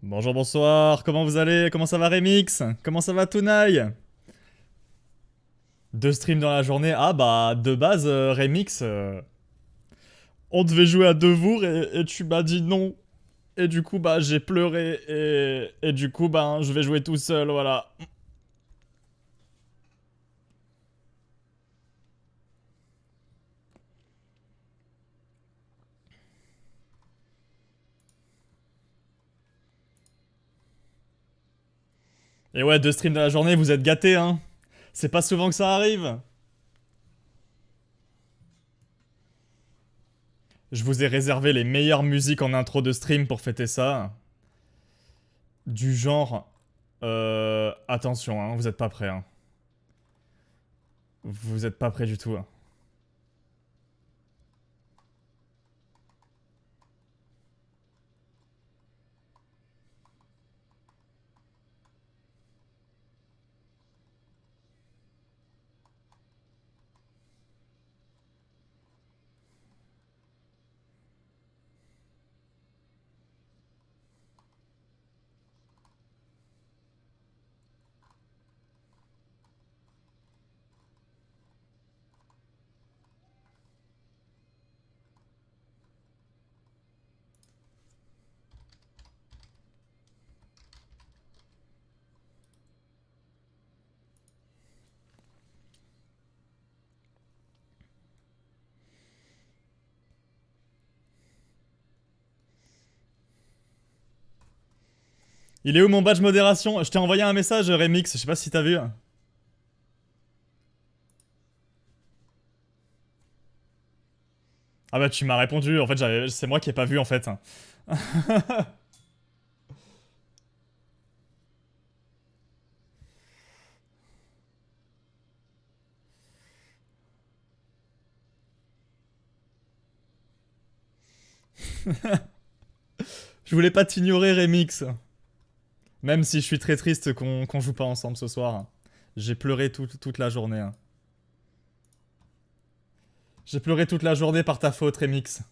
Bonjour, bonsoir, comment vous allez? Comment ça va Remix? Comment ça va Tounai? Deux streams dans la journée? Ah bah de base Remix, on devait jouer à deux vours et tu m'as dit non. Et du coup bah j'ai pleuré et du coup bah je vais jouer tout seul, voilà. Et ouais, deux streams dans la journée, vous êtes gâtés hein. C'est pas souvent que ça arrive. Je vous ai réservé les meilleures musiques en intro de stream pour fêter ça. Du genre... attention, hein, vous êtes pas prêts. Hein. Vous êtes pas prêts du tout. Hein. Il est où mon badge modération? Je t'ai envoyé un message, Remix, je sais pas si t'as vu. Ah bah tu m'as répondu, en fait c'est moi qui ai pas vu en fait. Je voulais pas t'ignorer, Remix. Même si je suis très triste qu'on joue pas ensemble ce soir. J'ai pleuré toute la journée. Hein. J'ai pleuré toute la journée par ta faute, Remix.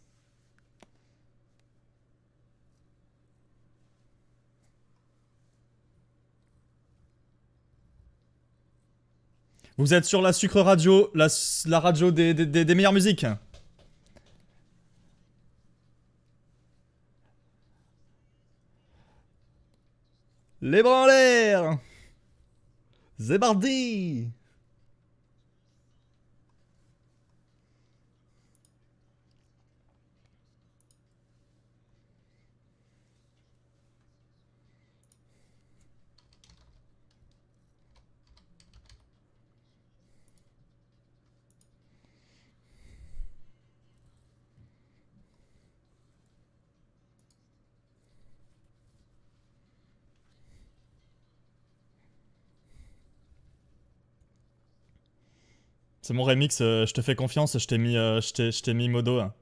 Vous êtes sur la Sucre Radio, la radio des meilleures musiques. Les bras en l'air. Zébardi. C'est mon Remix, je te fais confiance, je t'ai mis modo. Hein.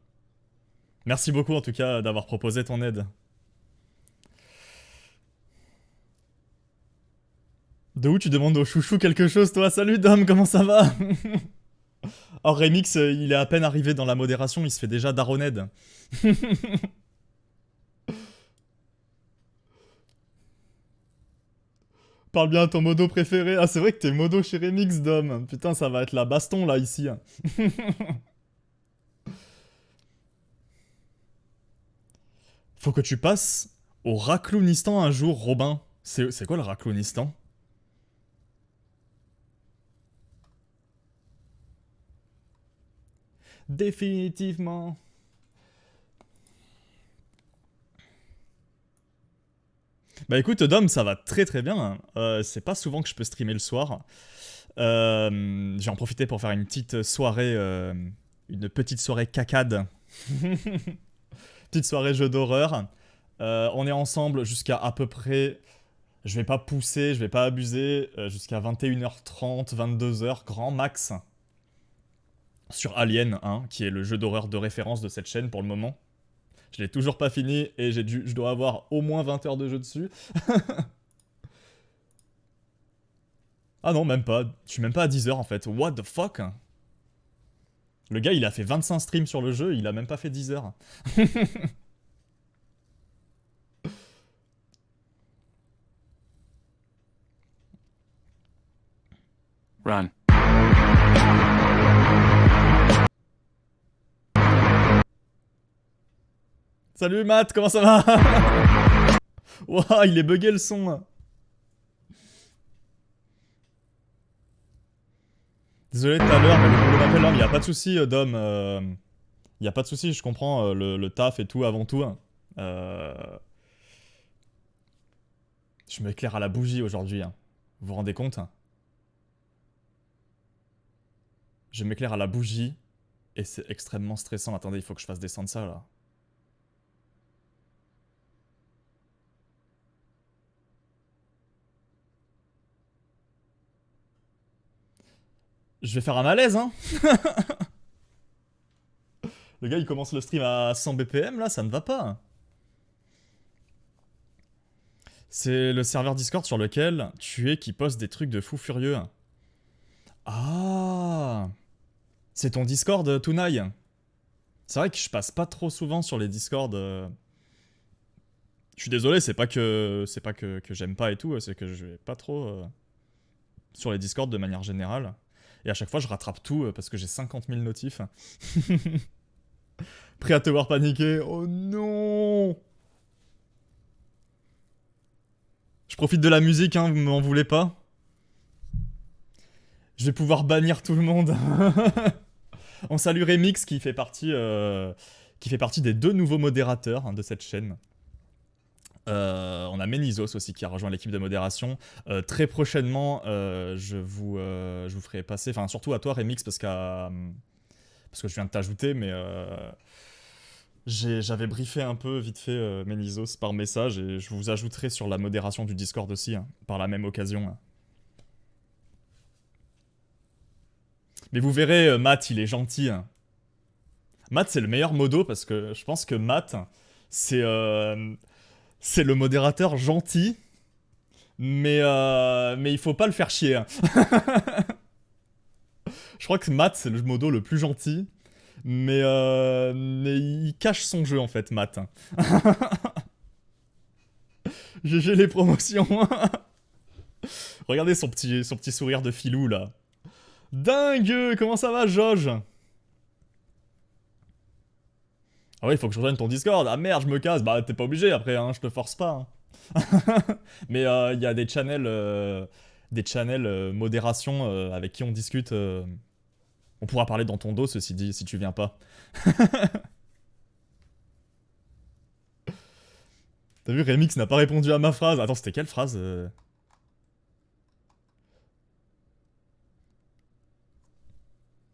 Merci beaucoup en tout cas d'avoir proposé ton aide. De où tu demandes au chouchou quelque chose, toi? Salut Dom, comment ça va? Or, Remix, il est à peine arrivé dans la modération, il se fait déjà daroned. Parle bien à ton modo préféré. Ah, c'est vrai que t'es modo chez Remix, Dom. Putain, ça va être la baston là, ici. Faut que tu passes au Raclounistan un jour, Robin. C'est quoi le Raclounistan? Définitivement. Bah écoute, Dom, ça va très très bien. Hein. C'est pas souvent que je peux streamer le soir. J'ai en profité pour faire une petite soirée cacade. Petite soirée jeu d'horreur. On est ensemble jusqu'à à peu près. Je vais pas pousser, je vais pas abuser. Jusqu'à 21h30, 22h, grand max. Sur Alien 1, qui est le jeu d'horreur de référence de cette chaîne pour le moment. Je l'ai toujours pas fini et je dois avoir au moins 20 heures de jeu dessus. Ah non, même pas. Je suis même pas à 10 heures en fait. What the fuck? Le gars, il a fait 25 streams sur le jeu, il a même pas fait 10 heures. Run. Salut Matt, comment ça va? Ouah, il est bugué le son. Désolé tout à l'heure, mais le boulot m'appelle là, mais y a pas de souci, Dom. Y a pas de souci, je comprends le taf et tout avant tout. Euh, Je m'éclaire à la bougie aujourd'hui. Vous vous rendez compte? Je m'éclaire à la bougie et c'est extrêmement stressant. Attendez, il faut que je fasse descendre ça là. Je vais faire un malaise, hein. Le gars il commence le stream à 100 BPM là, ça ne va pas. C'est le serveur Discord sur lequel tu es qui poste des trucs de fou furieux. Ah, c'est ton Discord, Tunai. C'est vrai que je passe pas trop souvent sur les Discord. Je suis désolé, c'est pas que j'aime pas et tout, c'est que je vais pas trop sur les Discord de manière générale. Et à chaque fois, je rattrape tout parce que j'ai 50 000 notifs. Prêt à te voir paniquer. Oh non! Je profite de la musique, hein, vous m'en voulez pas? Je vais pouvoir bannir tout le monde. On salue Remix qui fait partie des 2 nouveaux modérateurs de cette chaîne. On a Menizos aussi qui a rejoint l'équipe de modération. Très prochainement, je vous ferai passer, enfin surtout à toi Remix parce que je viens de t'ajouter, mais j'avais briefé un peu vite fait Menizos par message et je vous ajouterai sur la modération du Discord aussi, par la même occasion. Mais vous verrez, Matt, il est gentil. Matt, c'est le meilleur modo parce que je pense que Matt, c'est c'est le modérateur gentil, mais il faut pas le faire chier. Je crois que Matt, c'est le modo le plus gentil, mais il cache son jeu en fait, Matt. GG les promotions. Regardez son petit sourire de filou là. Dingue! Comment ça va, Joge? Ah ouais, il faut que je rejoigne ton Discord. Ah merde, je me casse. Bah, t'es pas obligé après, hein, je te force pas. Mais il y a des channels modération avec qui on discute. On pourra parler dans ton dos, ceci dit, si tu viens pas. T'as vu, Remix n'a pas répondu à ma phrase. Attends, c'était quelle phrase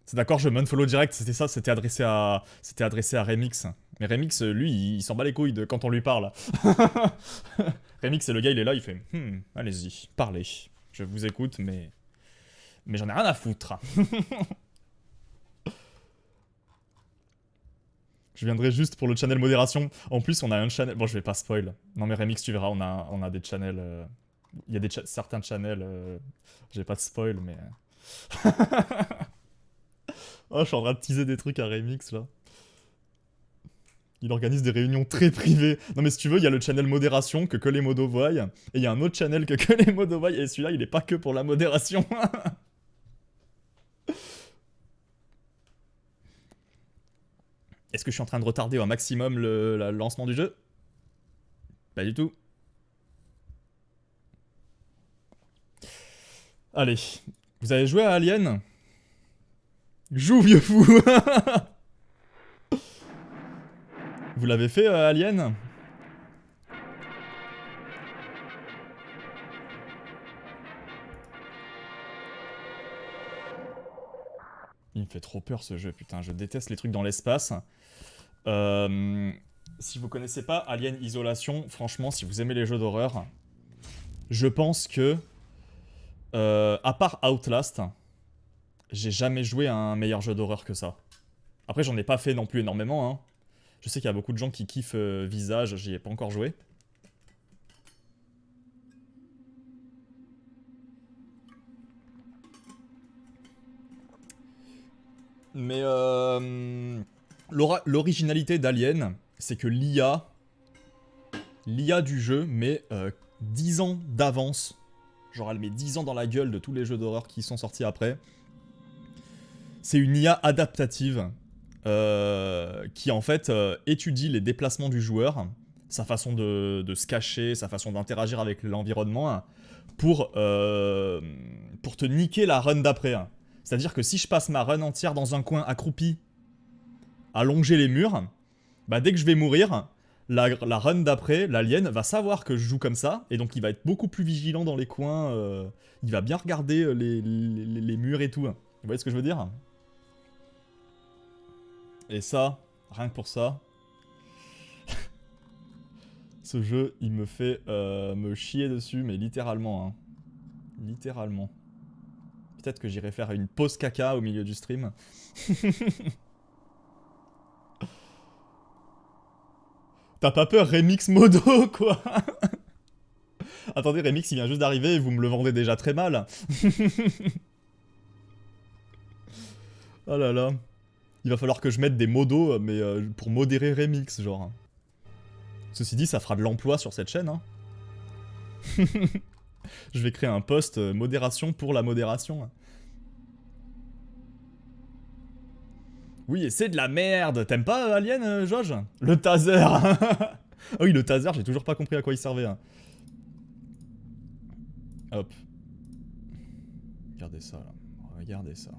C'est d'accord, je m'unfollow direct, c'était ça, c'était adressé à Remix. Mais Remix, lui, il s'en bat les couilles de quand on lui parle. Remix, c'est le gars, il est là, il fait allez-y, parlez. Je vous écoute, mais j'en ai rien à foutre. Je viendrai juste pour le channel modération. En plus, on a un channel. Bon, je vais pas spoil. Non, mais Remix, tu verras, on a des channels. Il y a certains channels. Je vais pas te spoil, mais. Oh, je suis en train de teaser des trucs à Remix là. Il organise des réunions très privées. Non, mais si tu veux, il y a le channel modération que les modos voient. Et il y a un autre channel que les modos voient. Et celui-là, il est pas que pour la modération. Est-ce que je suis en train de retarder au maximum le lancement du jeu? Pas du tout. Allez. Vous avez joué à Alien? Joue, vieux fou. Vous l'avez fait, Alien? Il me fait trop peur ce jeu, putain, je déteste les trucs dans l'espace. Si vous connaissez pas Alien Isolation, franchement, si vous aimez les jeux d'horreur, je pense que, à part Outlast, j'ai jamais joué à un meilleur jeu d'horreur que ça. Après, j'en ai pas fait non plus énormément, hein. Je sais qu'il y a beaucoup de gens qui kiffent Visage, j'y ai pas encore joué. Mais l'originalité d'Alien, c'est que l'IA du jeu met 10 ans d'avance Genre elle met 10 ans dans la gueule de tous les jeux d'horreur qui sont sortis après. C'est une IA adaptative qui en fait étudie les déplacements du joueur, sa façon de se cacher, sa façon d'interagir avec l'environnement pour te niquer la run d'après. C'est-à-dire que si je passe ma run entière dans un coin accroupi à longer les murs, bah dès que je vais mourir, la run d'après, l'alien, va savoir que je joue comme ça, et donc il va être beaucoup plus vigilant dans les coins, il va bien regarder les murs et tout. Vous voyez ce que je veux dire? Et ça, rien que pour ça, ce jeu, il me fait me chier dessus, mais littéralement. Hein. Littéralement. Peut-être que j'irai faire une pause caca au milieu du stream. T'as pas peur, Remix Modo, quoi? Attendez, Remix, il vient juste d'arriver et vous me le vendez déjà très mal. Oh là là. Il va falloir que je mette des modos, mais pour modérer Remix, genre. Ceci dit, ça fera de l'emploi sur cette chaîne, hein. Je vais créer un post modération pour la modération. Oui, et c'est de la merde. T'aimes pas Alien, Jauge? Le taser. Ah oui, le taser, j'ai toujours pas compris à quoi il servait. Hein. Hop. Regardez ça, là. Regardez ça.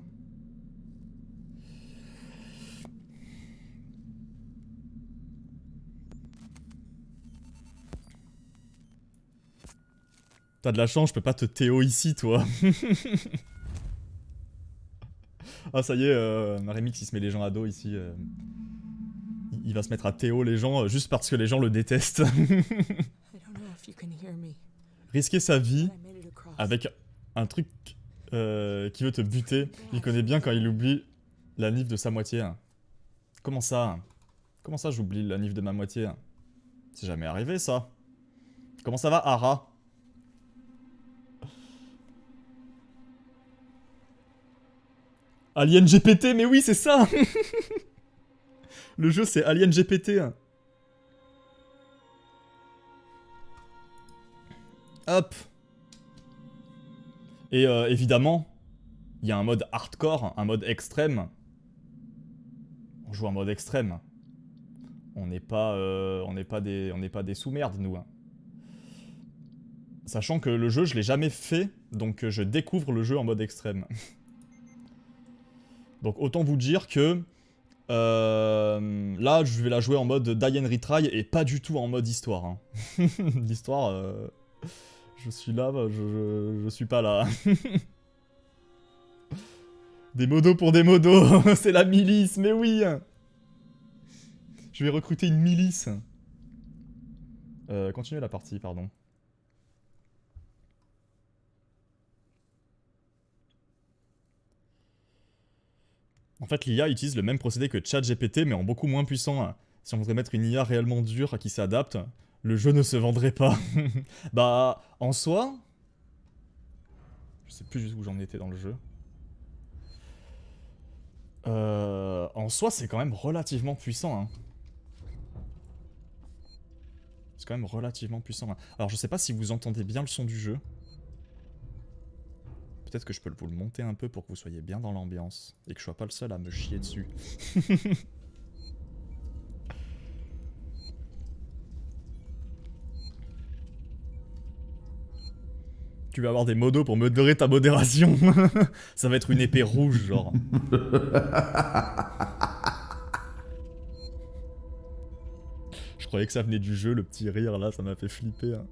T'as de la chance, je peux pas te Théo ici, toi. Ah, ça y est, Remix, il se met les gens à dos ici. Il va se mettre à Théo les gens juste parce que les gens le détestent. Risquer sa vie avec un truc qui veut te buter. Il connaît bien quand il oublie la nif de sa moitié. Comment ça? Comment ça j'oublie la nif de ma moitié? C'est jamais arrivé ça. Comment ça va, Ara? Alien GPT, mais oui, c'est ça. Le jeu, c'est Alien GPT. Hop. Et évidemment, il y a un mode hardcore, un mode extrême. On joue en mode extrême. On n'est pas des sous-merdes, nous. Hein. Sachant que le jeu, je l'ai jamais fait, donc je découvre le jeu en mode extrême. Donc autant vous dire que là, je vais la jouer en mode Die and Retry et pas du tout en mode histoire. Hein. L'histoire, je suis là, je suis pas là. Des modos pour des modos, c'est la milice, mais oui. Je vais recruter une milice. Continuez la partie, pardon. En fait, l'IA utilise le même procédé que ChatGPT, mais en beaucoup moins puissant. Si on voudrait mettre une IA réellement dure qui s'adapte, le jeu ne se vendrait pas. Bah, en soi... Je sais plus où j'en étais dans le jeu. En soi, c'est quand même relativement puissant. Hein. C'est quand même relativement puissant. Hein. Alors, je sais pas si vous entendez bien le son du jeu. Peut-être que je peux vous le monter un peu pour que vous soyez bien dans l'ambiance. Et que je sois pas le seul à me chier dessus. Tu vas avoir des modos pour modérer ta modération. Ça va être une épée rouge, genre. Je croyais que ça venait du jeu, le petit rire là, ça m'a fait flipper. Hein.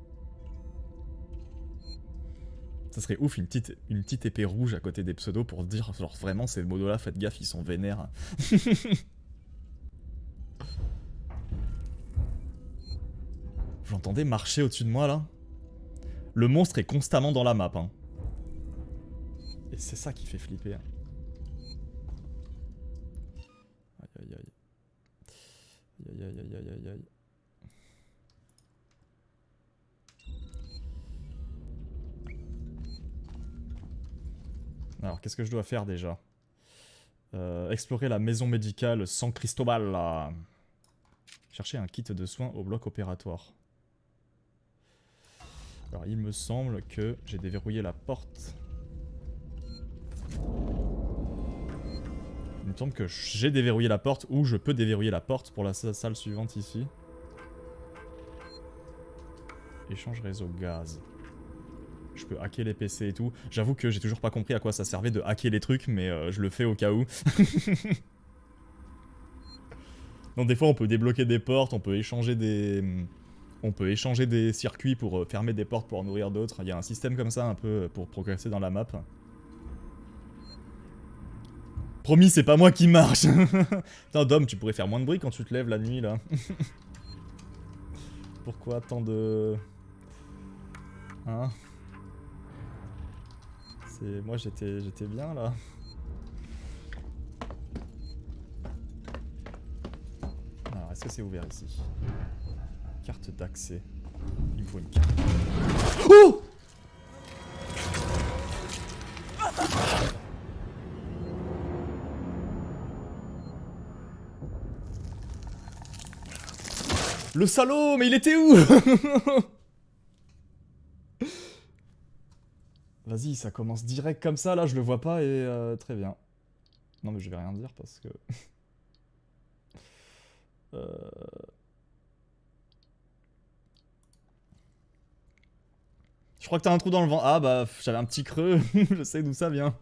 Ça serait ouf, une petite épée rouge à côté des pseudos pour dire, genre vraiment, ces modos là, faites gaffe, ils sont vénères. Vous l'entendez marcher au-dessus de moi là? Le monstre est constamment dans la map. Hein. Et c'est ça qui fait flipper. Hein. Aïe aïe aïe. Aïe aïe aïe aïe aïe aïe. Alors, qu'est-ce que je dois faire déjà? Explorer la maison médicale San Cristobal. Là. Chercher un kit de soins au bloc opératoire. Alors il me semble que j'ai déverrouillé la porte. Il me semble que j'ai déverrouillé la porte ou je peux déverrouiller la porte pour la salle suivante ici. Échange réseau gaz. Je peux hacker les PC et tout. J'avoue que j'ai toujours pas compris à quoi ça servait de hacker les trucs, mais je le fais au cas où. Donc des fois on peut débloquer des portes, on peut échanger des circuits pour fermer des portes pour en ouvrir d'autres. Il y a un système comme ça un peu pour progresser dans la map. Promis, c'est pas moi qui marche. Putain, Dom, tu pourrais faire moins de bruit quand tu te lèves la nuit là. Pourquoi tant de... Hein? Moi j'étais bien là. Alors est-ce que c'est ouvert ici? Carte d'accès. Il me faut une carte. Oh! Le salaud, mais il était où? Vas-y, ça commence direct comme ça, là, je le vois pas et très bien. Non mais je vais rien dire parce que... Je crois que t'as un trou dans le vent. Ah bah, j'avais un petit creux, je sais d'où ça vient.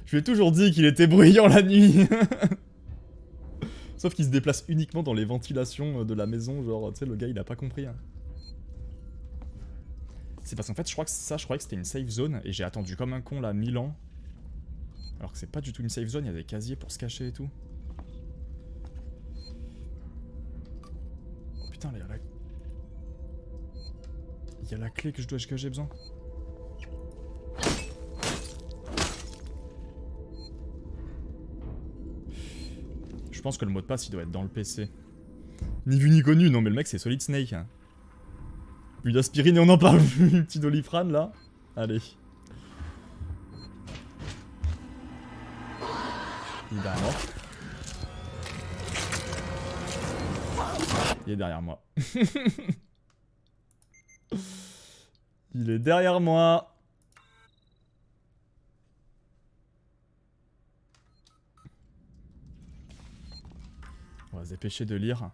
Je lui ai toujours dit qu'il était bruyant la nuit. Sauf qu'il se déplace uniquement dans les ventilations de la maison, genre, tu sais, le gars il a pas compris. Hein. C'est parce qu'en fait, je crois que c'était une safe zone, et j'ai attendu comme un con là 1000 ans. Alors que c'est pas du tout une safe zone, il y a des casiers pour se cacher et tout. Oh putain, il y a la clé que j'ai besoin. Je pense que le mot de passe il doit être dans le PC. Ni vu ni connu, non mais le mec c'est Solid Snake. Hein. Plus d'aspirine et on en parle plus, petit Doliprane là. Allez. Il est derrière moi. Il est derrière moi. Il est derrière moi. On va se dépêcher de lire.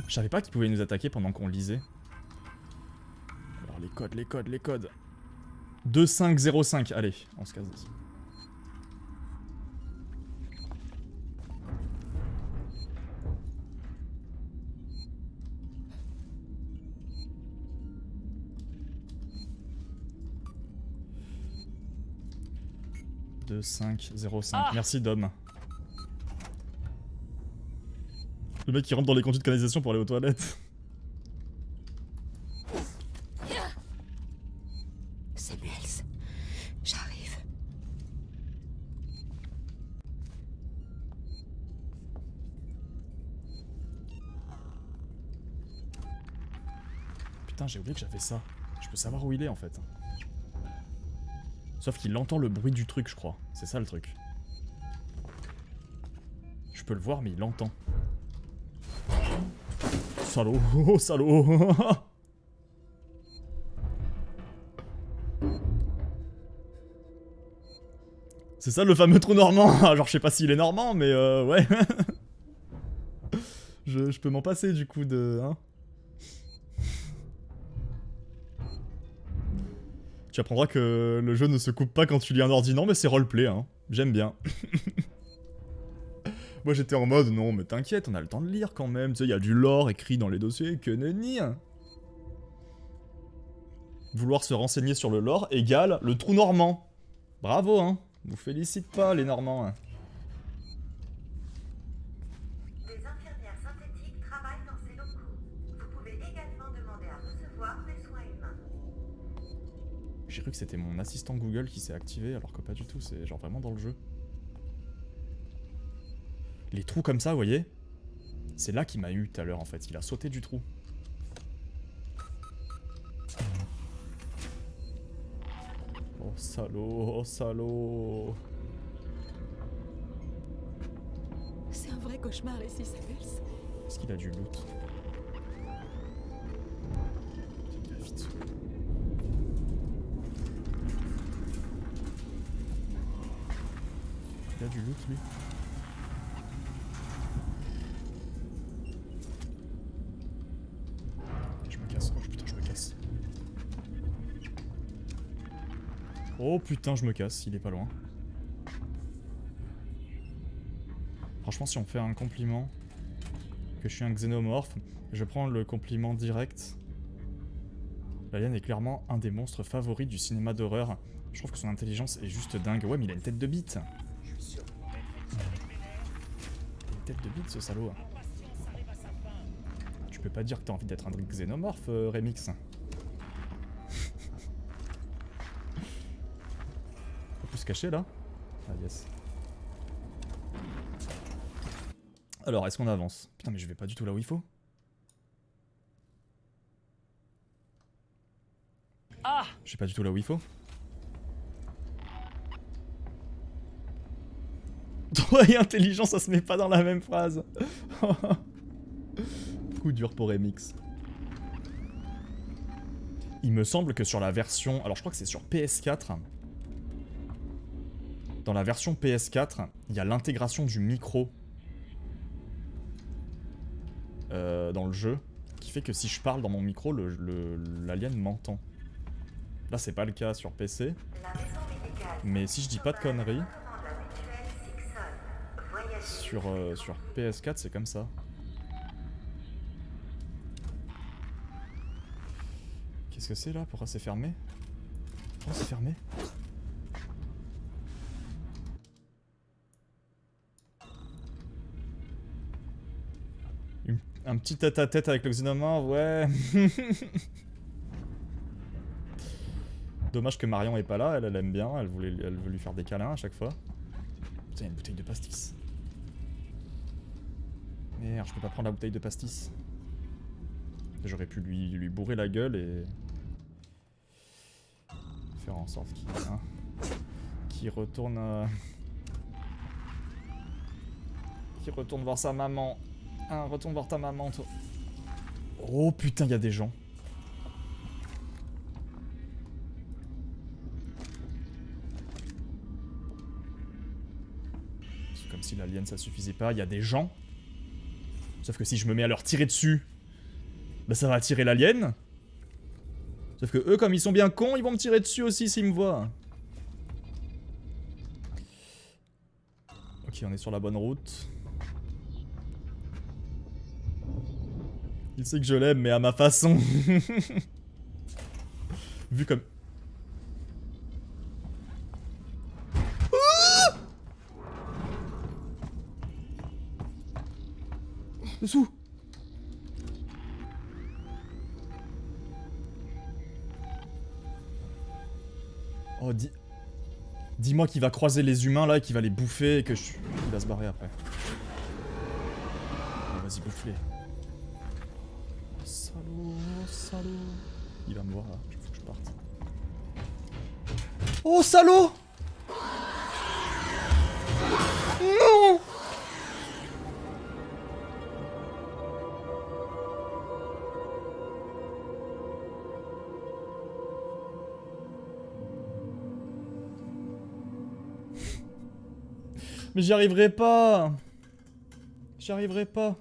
Je savais pas qu'ils pouvaient nous attaquer pendant qu'on lisait. Alors les codes. 2505, allez, on se casse ici. Ah merci Dom. Le mec qui rentre dans les conduits de canalisation pour aller aux toilettes. Samuels, j'arrive. Putain, j'ai oublié que j'avais ça. Je peux savoir où il est en fait. Sauf qu'il entend le bruit du truc, je crois. C'est ça le truc. Je peux le voir, mais il l'entend. Salaud, oh salaud. C'est ça le fameux trou normand. Genre je sais pas s'il est normand, mais ouais. je peux m'en passer du coup de... Hein. Tu apprendras que le jeu ne se coupe pas quand tu lis un ordi. Non mais c'est roleplay, hein. J'aime bien. Moi j'étais en mode, non mais t'inquiète, on a le temps de lire quand même. Tu sais, il y a du lore écrit dans les dossiers, que nenni. Vouloir se renseigner sur le lore égale le trou normand. Bravo, hein. Vous félicite pas les Normands. Hein. Des infirmières synthétiques travaillent dans ces locaux. Vous pouvez également demander à recevoir des soins humains. J'ai cru que c'était mon assistant Google qui s'est activé, alors que pas du tout, c'est genre vraiment dans le jeu. Les trous comme ça, vous voyez? C'est là qu'il m'a eu tout à l'heure en fait, il a sauté du trou. Oh salaud, oh salaud. C'est un vrai cauchemar ici, Samuels. Est-ce qu'il a du loot? Il a du loot lui. Je me casse. Oh putain, je me casse. Oh putain, je me casse, il est pas loin. Franchement, si on me fait un compliment que je suis un xénomorphe, je prends le compliment direct. L'alien est clairement un des monstres favoris du cinéma d'horreur. Je trouve que son intelligence est juste dingue. Ouais, mais il a une tête de bite. Il a une tête de bite, ce salaud. Tu peux pas dire que t'as envie d'être un xénomorphe, Remix. On peut se cacher là? Ah yes. Alors, est-ce qu'on avance? Putain, mais je vais pas du tout là où il faut. Ah! Je suis pas du tout là où il faut. Droit et intelligence, ça se met pas dans la même phrase. Coup dur pour Remix. Il me semble que sur la version... Alors je crois que c'est sur PS4. Dans la version PS4, il y a l'intégration du micro dans le jeu, qui fait que si je parle dans mon micro, l'alien m'entend. Là c'est pas le cas sur PC. Mais si je dis pas de conneries, sur PS4 c'est comme ça. Qu'est-ce que c'est là? Pourquoi c'est fermé? Pourquoi c'est fermé? Un petit tête-à-tête avec le xénomorphe, ouais. Dommage que Marion est pas là, elle aime bien, elle veut lui faire des câlins à chaque fois. Putain, il y a une bouteille de pastis. Merde, je peux pas prendre la bouteille de pastis. J'aurais pu lui bourrer la gueule et... faire en sorte qu'il retourne... qu'il retourne voir sa maman. Hein, retourne voir ta maman, toi. Oh putain, il y a des gens. C'est comme si l'alien ça suffisait pas, il y a des gens. Sauf que si je me mets à leur tirer dessus, bah ça va attirer l'alien. Sauf que eux, comme ils sont bien cons, ils vont me tirer dessus aussi s'ils me voient. Ok, on est sur la bonne route. Il sait que je l'aime, mais à ma façon. Vu comme... Dessous. Oh, dis-moi qu'il va croiser les humains là et qu'il va les bouffer et que qu'il va se barrer après. Oh, vas-y, bouffe-les. Salaud, salaud. Il va me voir là, il faut que je parte. Oh, salaud! Non! Mais j'y arriverai pas! J'y arriverai pas!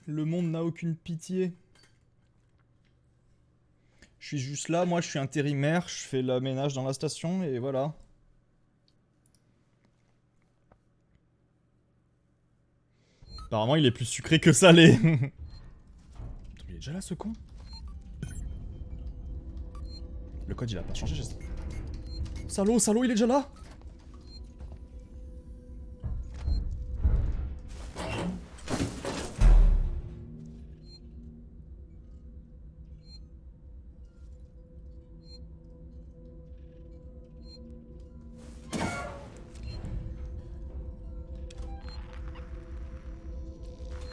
Le monde n'a aucune pitié. Je suis juste là, moi je suis intérimaire, je fais le ménage dans la station et voilà. Apparemment il est plus sucré que salé. Il est déjà là ce con. Le code il a pas changé, j'espère. Salaud, salaud, il est déjà là.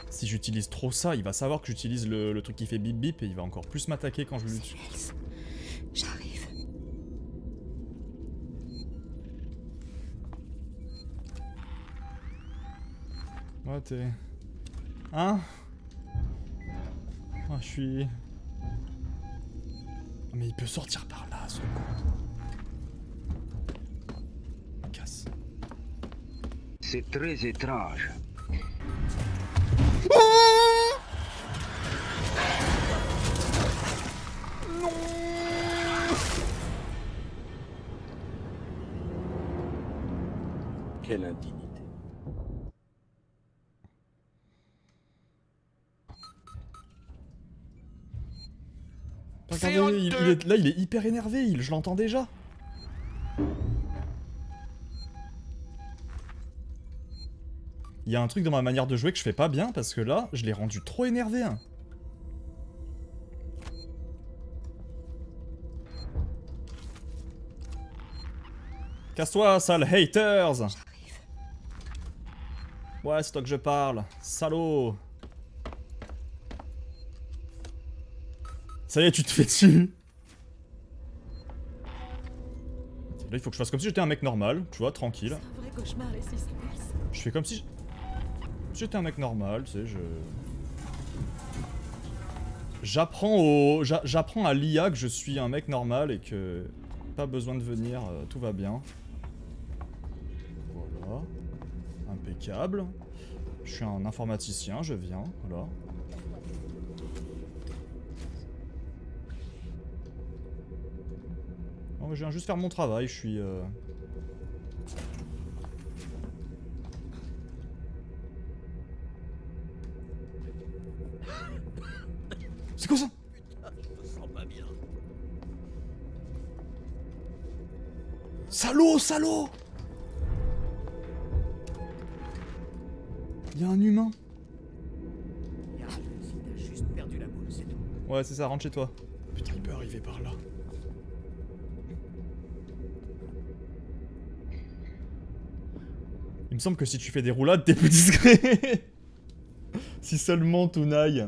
Si j'utilise trop ça, il va savoir que j'utilise le truc qui fait bip bip et il va encore plus m'attaquer quand je l'utilise. J'arrive. Ouais, t'es... Hein? Oh, je suis... Mais il peut sortir par là, ce con. Casse. C'est très étrange. Quelle indignité. Regardez, là il est hyper énervé, je l'entends déjà. Il y a un truc dans ma manière de jouer que je fais pas bien parce que là, je l'ai rendu trop énervé. Hein. Casse-toi, sale haters. J'arrive. Ouais, c'est toi que je parle. Salaud. Ça y est, tu te fais dessus. Là, il faut que je fasse comme si j'étais un mec normal, tu vois, tranquille. C'est un vrai cauchemar ici, Samuels. Je fais comme si j'étais un mec normal, tu sais, J'apprends à l'IA que je suis un mec normal et que... Pas besoin de venir, tout va bien. Voilà. Impeccable. Je suis un informaticien, je viens, voilà. Non mais je viens juste faire mon travail, je suis... C'est quoi ça? Salaud, salaud! Y'a un humain. Regarde, si t'as juste perdu la boule, c'est tout. Ouais, c'est ça, rentre chez toi. Putain, il peut arriver par là. Il me semble que si tu fais des roulades, t'es plus discret. Si seulement, Tunai.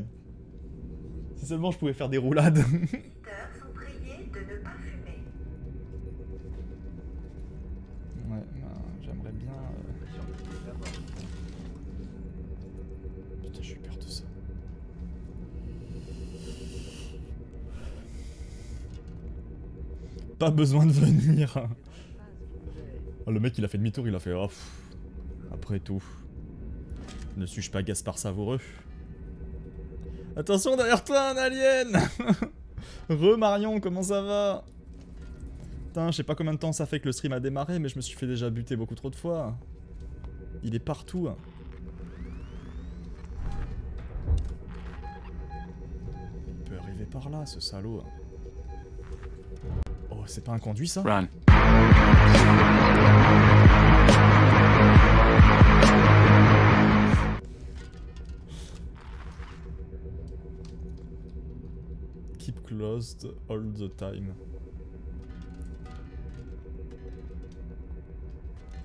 Si seulement je pouvais faire des roulades. Les visiteurs sont priés de ne pas fumer. Ouais, j'aimerais bien... Putain, j'ai eu peur de ça. Pas besoin de venir. Oh, le mec, il a fait demi-tour, il a fait... Oh, pff, après tout. Ne suis-je pas Gaspard Savoureux? Attention, derrière toi, un alien. Re-Marion, comment ça va? Putain, je sais pas combien de temps ça fait que le stream a démarré, mais je me suis fait déjà buter beaucoup trop de fois. Il est partout. Il peut arriver par là, ce salaud. Oh, c'est pas un conduit, ça? Run. Keep closed all the time.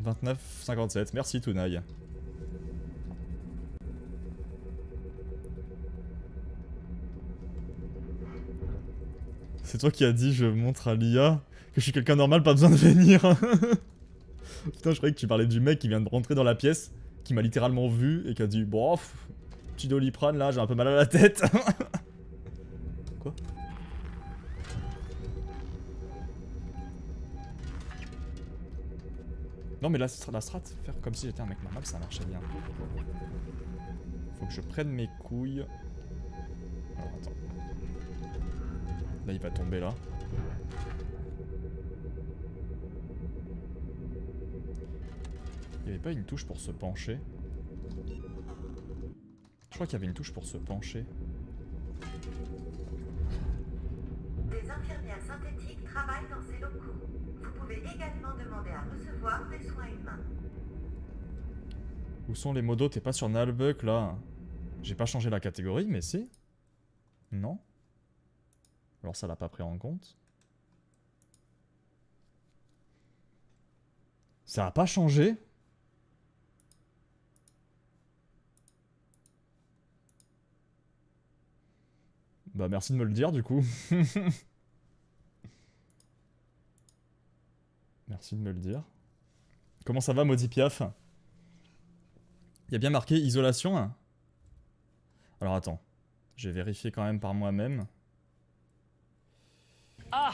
29,57. Merci, Tunai. C'est toi qui as dit, je montre à l'IA que je suis quelqu'un normal, pas besoin de venir. Putain, je croyais que tu parlais du mec qui vient de rentrer dans la pièce, qui m'a littéralement vu et qui a dit, bon, petit Doliprane là, j'ai un peu mal à la tête. Quoi? Non mais la strat, faire comme si j'étais un mec normal, ça marchait bien. Faut que je prenne mes couilles. Alors attends. Là il va tomber là. Il y avait pas une touche pour se pencher? Je crois qu'il y avait une touche pour se pencher. Des infirmières synthétiques travaillent dans ces locaux. Vous pouvez également demander à recevoir des soins humains. Où sont les modos? T'es pas sur Nalbuck là? J'ai pas changé la catégorie, mais si? Non? Alors ça l'a pas pris en compte? Ça a pas changé? Bah merci de me le dire du coup. Merci de me le dire. Comment ça va, Maudit Piaf? Il y a bien marqué isolation. Hein. Alors attends. Je vais vérifier quand même par moi-même. Ah!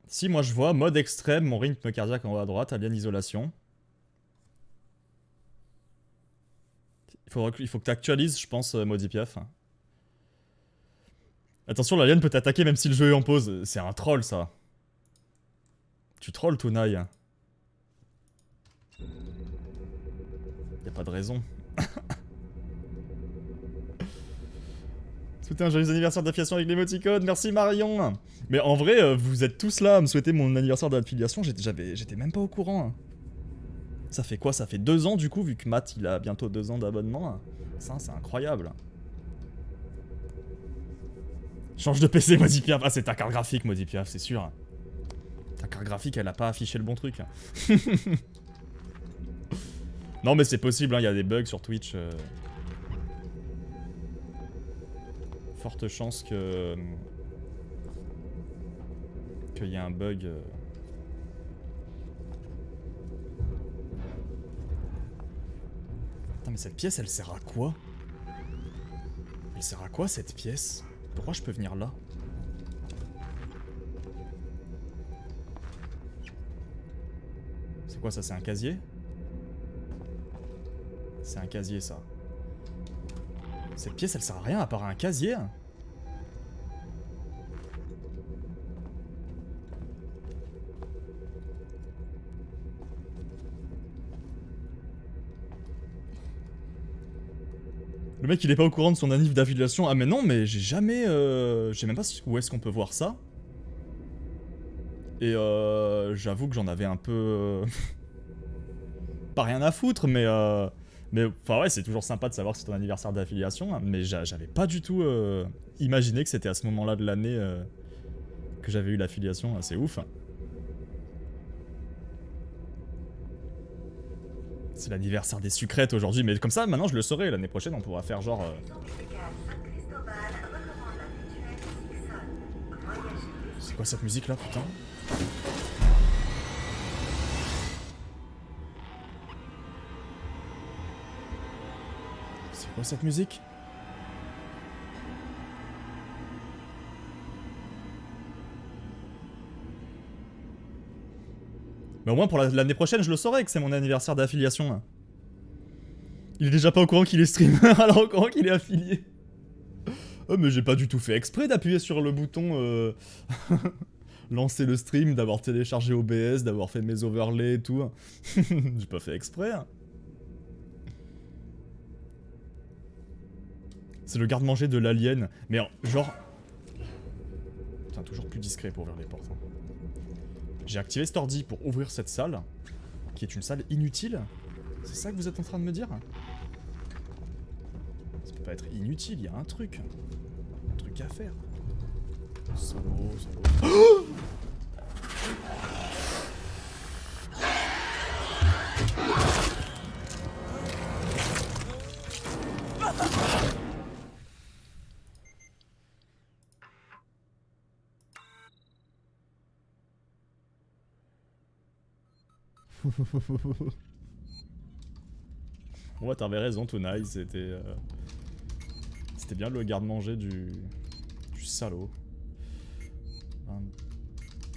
Si, moi je vois mode extrême, mon rythme cardiaque en haut à droite, alien isolation. Il faut que tu actualises, je pense, Modipiaf. Attention, l'alien peut t'attaquer même si le jeu est en pause. C'est un troll, ça. Tu trolls, Tunai. Y'a pas de raison. Souhaiter un joyeux anniversaire d'affiliation avec l'émoticône. Merci, Marion. Mais en vrai, vous êtes tous là à me souhaiter mon anniversaire d'affiliation. J'étais même pas au courant. Ça fait quoi? Ça fait 2 ans, du coup, vu que Matt, il a bientôt 2 ans d'abonnement. Ça, c'est incroyable. Change de PC, Modipiaf. Ah, c'est ta carte graphique, Modipiaf, c'est sûr. Ta carte graphique, elle a pas affiché le bon truc. Non, mais c'est possible, il y a des bugs sur Twitch. Forte chance que... qu'il y ait un bug. Attends, mais cette pièce, elle sert à quoi? Elle sert à quoi, cette pièce? Pourquoi je peux venir là? C'est quoi ça? C'est un casier? C'est un casier, ça. Cette pièce, elle sert à rien à part un casier. Le mec, il est pas au courant de son anniv d'affiliation. Ah mais non, mais j'ai jamais... je sais même pas où est-ce qu'on peut voir ça. Et j'avoue que j'en avais un peu... pas rien à foutre, mais enfin ouais, c'est toujours sympa de savoir que c'est ton anniversaire d'affiliation, hein, mais j'avais pas du tout imaginé que c'était à ce moment-là de l'année que j'avais eu l'affiliation, c'est ouf. C'est l'anniversaire des sucrètes aujourd'hui, mais comme ça, maintenant je le saurai, l'année prochaine on pourra faire genre... C'est quoi cette musique là, putain? C'est quoi cette musique? Mais au moins pour l'année prochaine, je le saurai que c'est mon anniversaire d'affiliation. Il est déjà pas au courant qu'il est streamer, alors au courant qu'il est affilié. Oh mais j'ai pas du tout fait exprès d'appuyer sur le bouton lancer le stream, d'avoir téléchargé OBS, d'avoir fait mes overlays et tout. J'ai pas fait exprès. C'est le garde-manger de l'alien. Mais genre... Putain, toujours plus discret pour ouvrir les portes. J'ai activé cet ordi pour ouvrir cette salle, qui est une salle inutile. C'est ça que vous êtes en train de me dire? Ça peut pas être inutile, il y a un truc. Un truc à faire. Solo, solo... Oh! Ouais, t'avais raison, Tunai, c'était bien le garde-manger du salaud.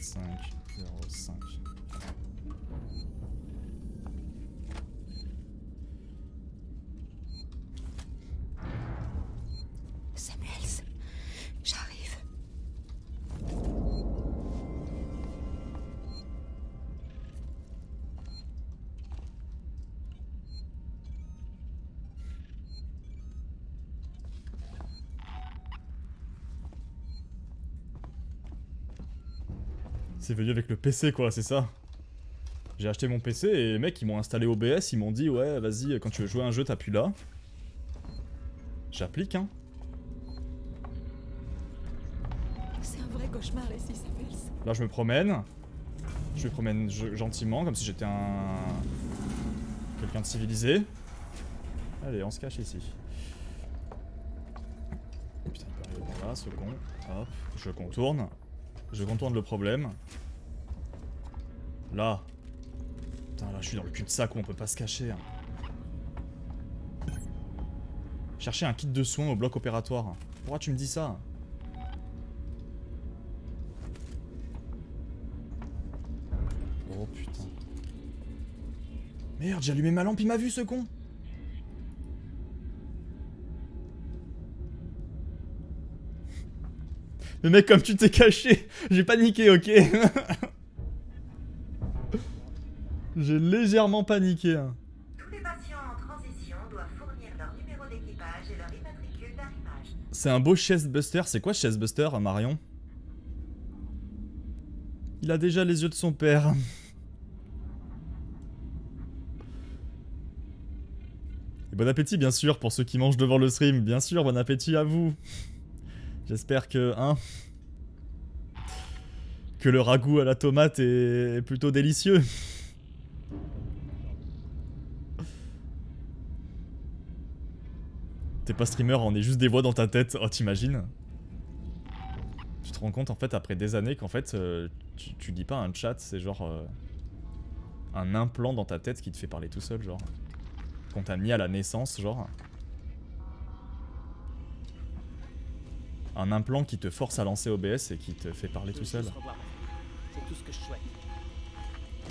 25,05. Samuels, j'arrive. C'est venu avec le PC quoi, c'est ça. J'ai acheté mon PC et mec ils m'ont installé OBS, ils m'ont dit ouais vas-y quand tu veux jouer à un jeu t'appuies là. J'applique hein. C'est un vrai cauchemar ici, Samuels. Là je me promène. Je me promène gentiment comme si j'étais quelqu'un de civilisé. Allez on se cache ici. Putain il peut arriver par là ce con. Hop, je contourne. Je contourne le problème. Là. Putain, là, je suis dans le cul-de-sac où on peut pas se cacher. Hein. Chercher un kit de soins au bloc opératoire. Pourquoi tu me dis ça? Merde, j'ai allumé ma lampe, il m'a vu ce con. Mais mec, comme tu t'es caché, j'ai paniqué, ok. J'ai légèrement paniqué. Hein. Tous les patients en transition doivent fournir leur numéro d'équipage et leur immatricule d'arrimage. C'est un beau chestbuster. C'est quoi chestbuster, Marion? Il a déjà les yeux de son père. Et bon appétit, bien sûr, pour ceux qui mangent devant le stream. Bien sûr, bon appétit à vous. J'espère que, hein, que le ragoût à la tomate est plutôt délicieux. T'es pas streamer, on est juste des voix dans ta tête. Oh, t'imagines? Tu te rends compte, en fait, après des années, qu'en fait, tu dis pas un chat, c'est genre un implant dans ta tête qui te fait parler tout seul, genre. Qu'on t'a mis à la naissance, genre. Un implant qui te force à lancer OBS et qui te fait parler tout seul. C'est tout ce que je souhaite.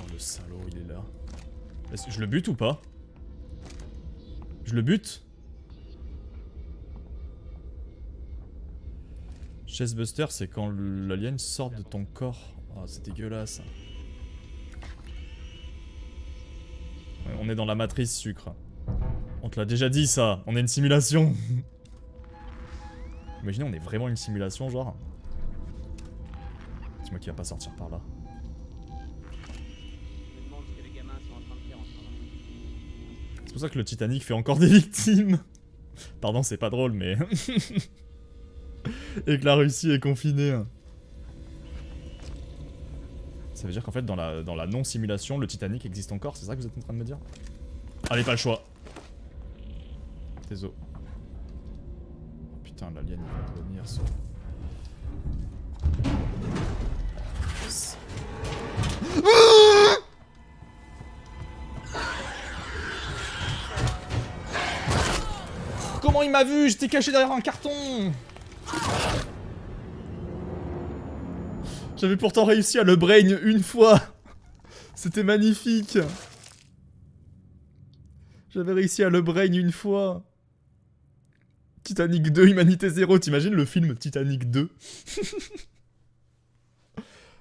Oh, le salaud, il est là. Je le bute ou pas? Je le bute? Chestbuster, c'est quand l'alien sort de ton corps. Oh, c'est dégueulasse. Ouais, on est dans la matrice sucre. On te l'a déjà dit ça, on est une simulation. Imaginez, on est vraiment une simulation, genre. C'est moi qui va pas sortir par là. C'est pour ça que le Titanic fait encore des victimes. Pardon, c'est pas drôle, mais... Et que la Russie est confinée. Ça veut dire qu'en fait, dans la non-simulation, le Titanic existe encore, c'est ça que vous êtes en train de me dire? Allez, pas le choix. Désolé. Putain, l'alien il va venir, ça. Comment il m'a vu? J'étais caché derrière un carton. J'avais pourtant réussi à le brain une fois. C'était magnifique. J'avais réussi à le brain une fois. Titanic 2, Humanité 0. T'imagines le film Titanic 2?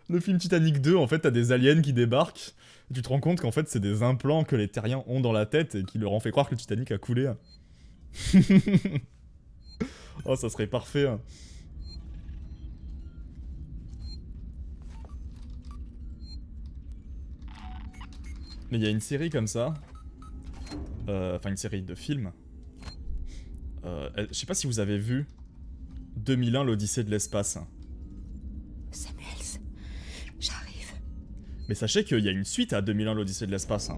Le film Titanic 2, en fait, t'as des aliens qui débarquent. Et tu te rends compte qu'en fait, c'est des implants que les terriens ont dans la tête et qui leur ont fait croire que le Titanic a coulé. Oh, ça serait parfait. Mais il y a une série comme ça. Enfin, une série de films. Je sais pas si vous avez vu 2001, l'Odyssée de l'espace. Samuels, j'arrive. Mais sachez qu'il y a une suite à 2001, l'Odyssée de l'espace.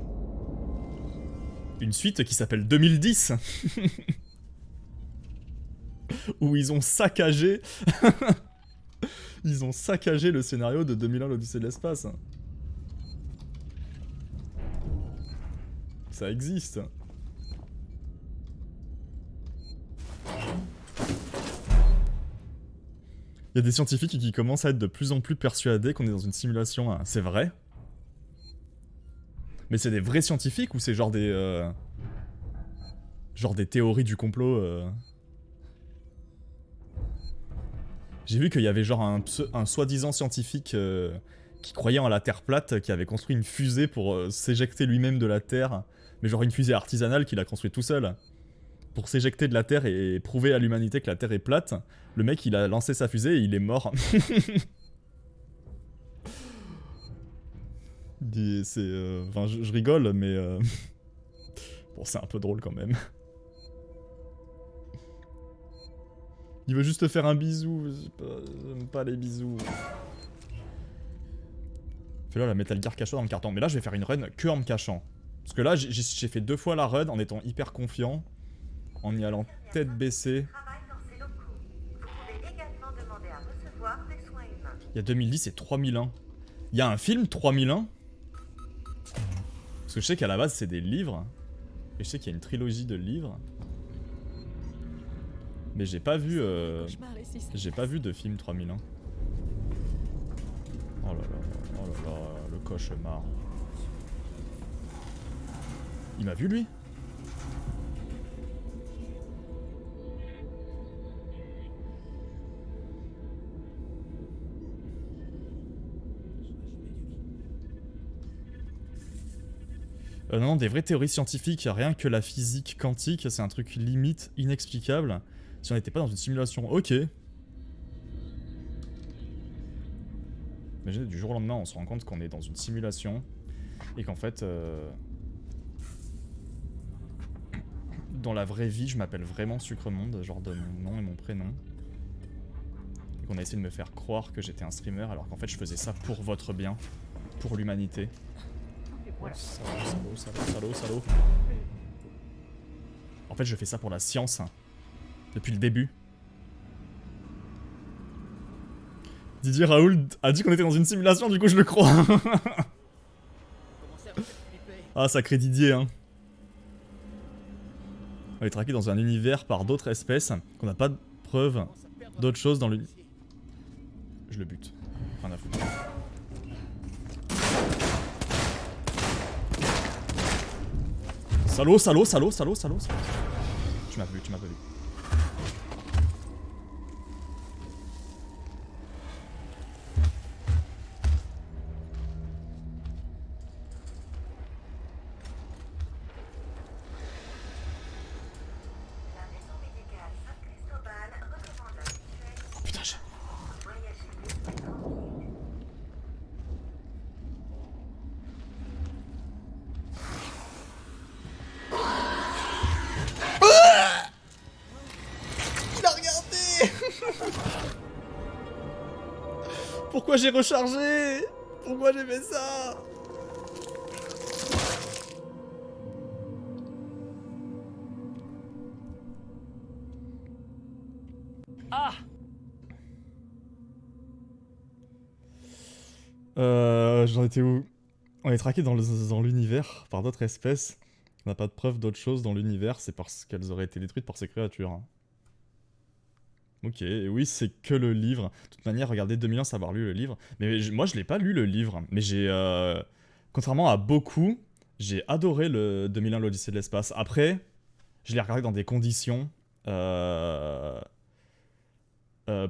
Une suite qui s'appelle 2010. Où ils ont saccagé... Ils ont saccagé le scénario de 2001, l'Odyssée de l'espace. Ça existe. Il y a des scientifiques qui commencent à être de plus en plus persuadés qu'on est dans une simulation. Hein. C'est vrai? Mais c'est des vrais scientifiques ou c'est genre des... genre des théories du complot J'ai vu qu'il y avait genre un soi-disant scientifique qui croyait en la Terre plate, qui avait construit une fusée pour s'éjecter lui-même de la Terre. Mais genre une fusée artisanale qu'il a construite tout seul. Pour s'éjecter de la Terre et prouver à l'humanité que la Terre est plate. Le mec, il a lancé sa fusée et il est mort. Enfin, je rigole, mais... Bon, c'est un peu drôle quand même. Il veut juste te faire un bisou. J'aime pas les bisous. Fais-le la Metal Gear cache-toi dans le carton. Mais là, je vais faire une run que en me cachant. Parce que là, j'ai fait 2 fois la run en étant hyper confiant. En y allant tête baissée. Il y a 2010 et 3001. Il y a un film 3001. Parce que je sais qu'à la base, c'est des livres. Et je sais qu'il y a une trilogie de livres. Mais j'ai pas vu... J'ai pas vu de film 3001. Oh là là, le cauchemar. Il m'a vu lui? Non, des vraies théories scientifiques, rien que la physique quantique, c'est un truc limite inexplicable. Si on n'était pas dans une simulation, ok. Imaginez, du jour au lendemain, on se rend compte qu'on est dans une simulation et qu'en fait, dans la vraie vie, je m'appelle vraiment Sucremonde, genre de mon nom et mon prénom. Et qu'on a essayé de me faire croire que j'étais un streamer alors qu'en fait, je faisais ça pour votre bien, pour l'humanité. Salaud. En fait, je fais ça pour la science, hein, depuis le début. Didier Raoul a dit qu'on était dans une simulation, du coup je le crois. Ah, sacré Didier, hein. On est traqué dans un univers par d'autres espèces, qu'on n'a pas de preuves d'autres choses dans l'univers. Je le bute. Rien à foutre. Salaud. Tu m'as pas vu. La maison médicale Saint-Cristobal recommande à mutuelle Oh putain, j'ai... voyager libre et tranquille. Il a regardé. Pourquoi j'ai rechargé? Pourquoi j'ai fait ça? Ah! J'en étais où? On est traqué dans l'univers par d'autres espèces. On n'a pas de preuve d'autre chose dans l'univers, c'est parce qu'elles auraient été détruites par ces créatures. Ok, et oui, c'est que le livre. De toute manière, regardez 2001 savoir lu le livre. Mais moi, je l'ai pas lu le livre. Mais j'ai... contrairement à beaucoup, j'ai adoré le 2001 l'Odyssée de l'espace. Après, je l'ai regardé dans des conditions...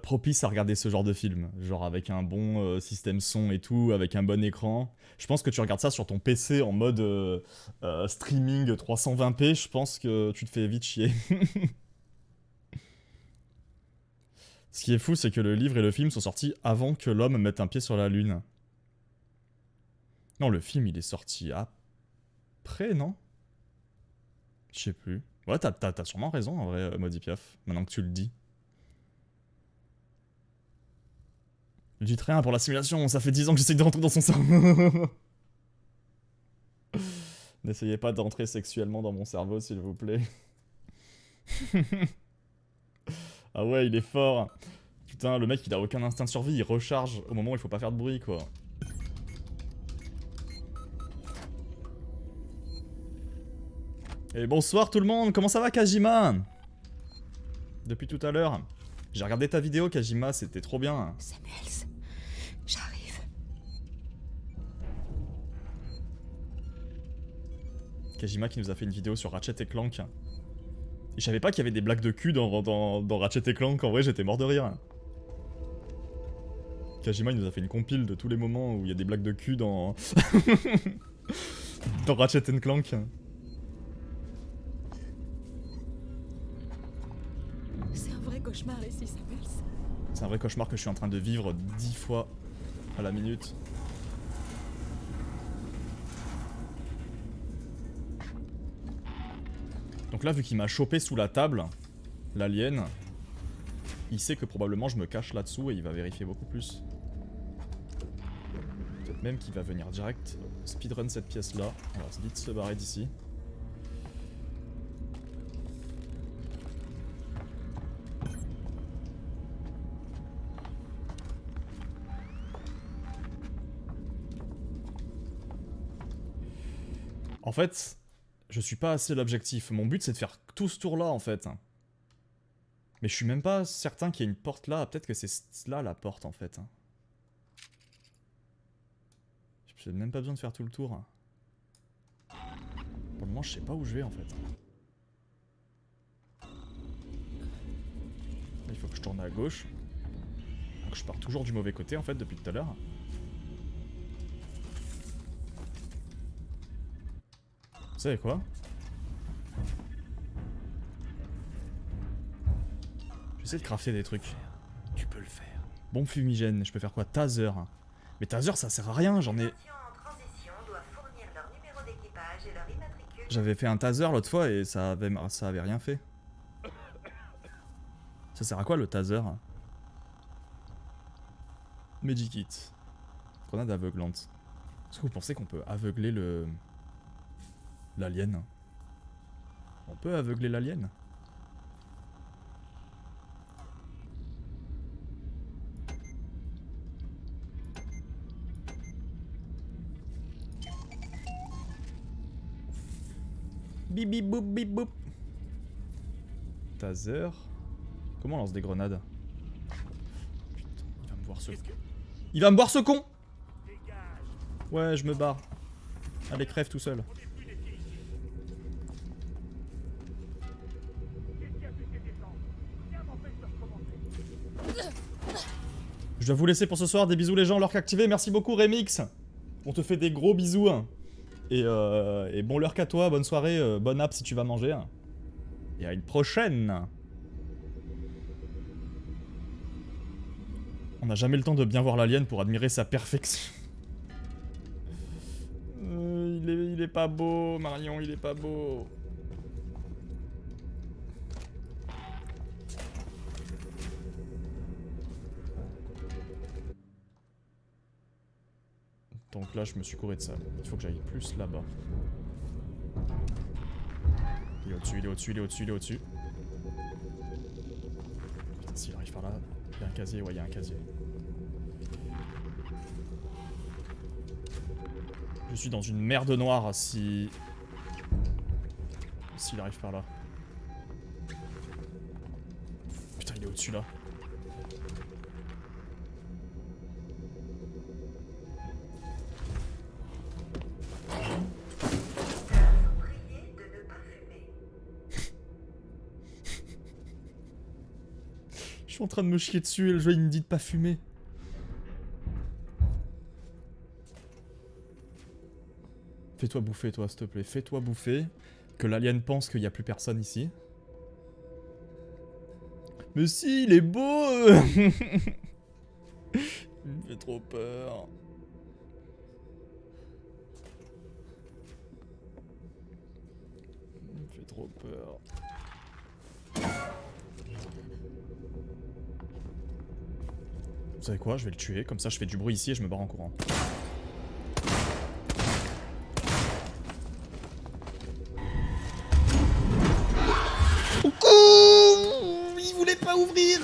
propice à regarder ce genre de film, genre avec un bon système son et tout, avec un bon écran. Je pense que tu regardes ça sur ton PC en mode streaming 320p, je pense que tu te fais vite chier. Ce qui est fou, c'est que le livre et le film sont sortis avant que l'homme mette un pied sur la Lune. Non, le film, il est sorti après, non? Je sais plus. Ouais, t'as sûrement raison, en vrai, Maudit Piaf, maintenant que tu le dis. Ne dites rien pour la simulation, ça fait 10 ans que j'essaye de rentrer dans son cerveau. N'essayez pas d'entrer sexuellement dans mon cerveau, s'il vous plaît. Ah ouais, il est fort. Putain, le mec, il a aucun instinct de survie, il recharge au moment où il faut pas faire de bruit, quoi. Et bonsoir tout le monde, comment ça va, Kajima? Depuis tout à l'heure. J'ai regardé ta vidéo, Kajima, c'était trop bien. Samuels, j'arrive. Kajima qui nous a fait une vidéo sur Ratchet et Clank. Et je savais pas qu'il y avait des blagues de cul dans Ratchet et Clank, en vrai j'étais mort de rire. Kajima il nous a fait une compile de tous les moments où il y a des blagues de cul dans... dans Ratchet et Clank. C'est un vrai cauchemar ici, Samuels. C'est un vrai cauchemar que je suis en train de vivre 10 fois à la minute. Donc là, vu qu'il m'a chopé sous la table, l'alien, il sait que probablement je me cache là-dessous et il va vérifier beaucoup plus. Peut-être même qu'il va venir direct speedrun cette pièce-là. On va vite se barrer d'ici. En fait, je suis pas assez l'objectif. Mon but, c'est de faire tout ce tour-là, en fait. Mais je suis même pas certain qu'il y ait une porte là. Peut-être que c'est là, la porte, en fait. J'ai même pas besoin de faire tout le tour. Pour le moment, je sais pas où je vais en fait. Il faut que je tourne à gauche. Donc je pars toujours du mauvais côté en fait depuis tout à l'heure. Vous savez quoi? J'essaie de crafter des trucs. Tu peux le faire. Bombe fumigène, je peux faire quoi? Taser. Mais taser ça sert à rien, j'en ai... Les patients en transition doivent fournir leur numéro d'équipage et leur immatricule. J'avais fait un taser l'autre fois et ça avait rien fait. Ça sert à quoi le taser? Medikit. Grenade aveuglante. Est-ce que vous pensez qu'on peut aveugler le... l'alien? On peut aveugler l'alien? Bip bip boop bip boop. Taser. Comment on lance des grenades? Putain, il va me voir ce con. Il va me voir ce con! Ouais, je me barre. Allez, crève tout seul. Je dois vous laisser pour ce soir. Des bisous les gens, lurk activé. Merci beaucoup Remix. On te fait des gros bisous. Et bon lurk à toi, bonne soirée, bonne app si tu vas manger. Et à une prochaine. On n'a jamais le temps de bien voir l'alien pour admirer sa perfection. Il est pas beau, Marion, il est pas beau. Donc là, je me suis couré de ça. Il faut que j'aille plus là-bas. Il est au-dessus, il est au-dessus, il est au-dessus, il est au-dessus. Putain, s'il arrive par là, il y a un casier, ouais, il y a un casier. Je suis dans une merde noire si... S'il arrive par là. Putain, il est au-dessus là. Priez de ne pas fumer. Je suis en train de me chier dessus et le jeu il me dit de pas fumer. Fais-toi bouffer toi s'il te plaît, fais-toi bouffer. Que l'alien pense qu'il n'y a plus personne ici. Mais si, il est beau. Il me fait trop peur. Il me fait trop peur. Vous savez quoi? Je vais le tuer, comme ça je fais du bruit ici et je me barre en courant. Coucou! Il voulait pas ouvrir!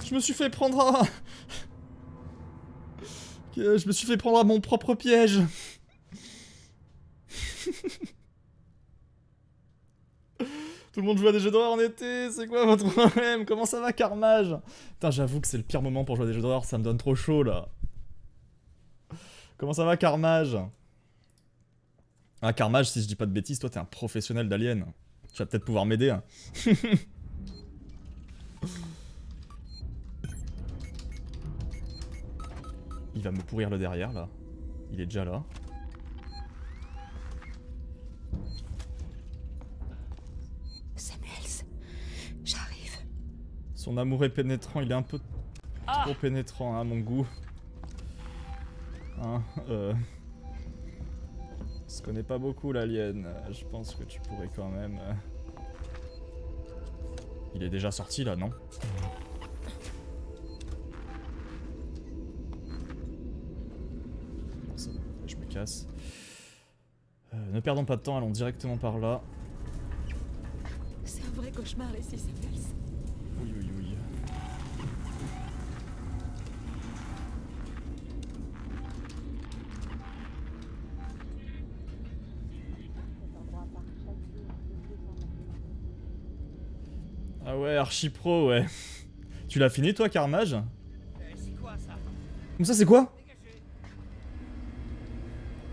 Je me suis fait prendre à... Je me suis fait prendre à mon propre piège. Tout le monde joue à des jeux d'horreur en été, c'est quoi votre problème? Comment ça va Carnage? Putain, j'avoue que c'est le pire moment pour jouer à des jeux d'horreur, ça me donne trop chaud là. Comment ça va Carnage? Ah Carnage, si je dis pas de bêtises, toi t'es un professionnel d'Alien. Tu vas peut-être pouvoir m'aider. Il va me pourrir le derrière là. Il est déjà là. Samuels, j'arrive. Son amour est pénétrant, il est un peu trop pénétrant à mon goût. Hein, on se connaît pas beaucoup l'alien, je pense que tu pourrais quand même... Il est déjà sorti là, non? Bon, ça va, je me casse. Ne perdons pas de temps, allons directement par là. C'est un vrai cauchemar ici, Samuels. Oui, oui, oui. Ah ouais, archi pro, ouais. Tu l'as fini toi, Carnage? C'est quoi ça? Mais ça c'est quoi? Dégagez.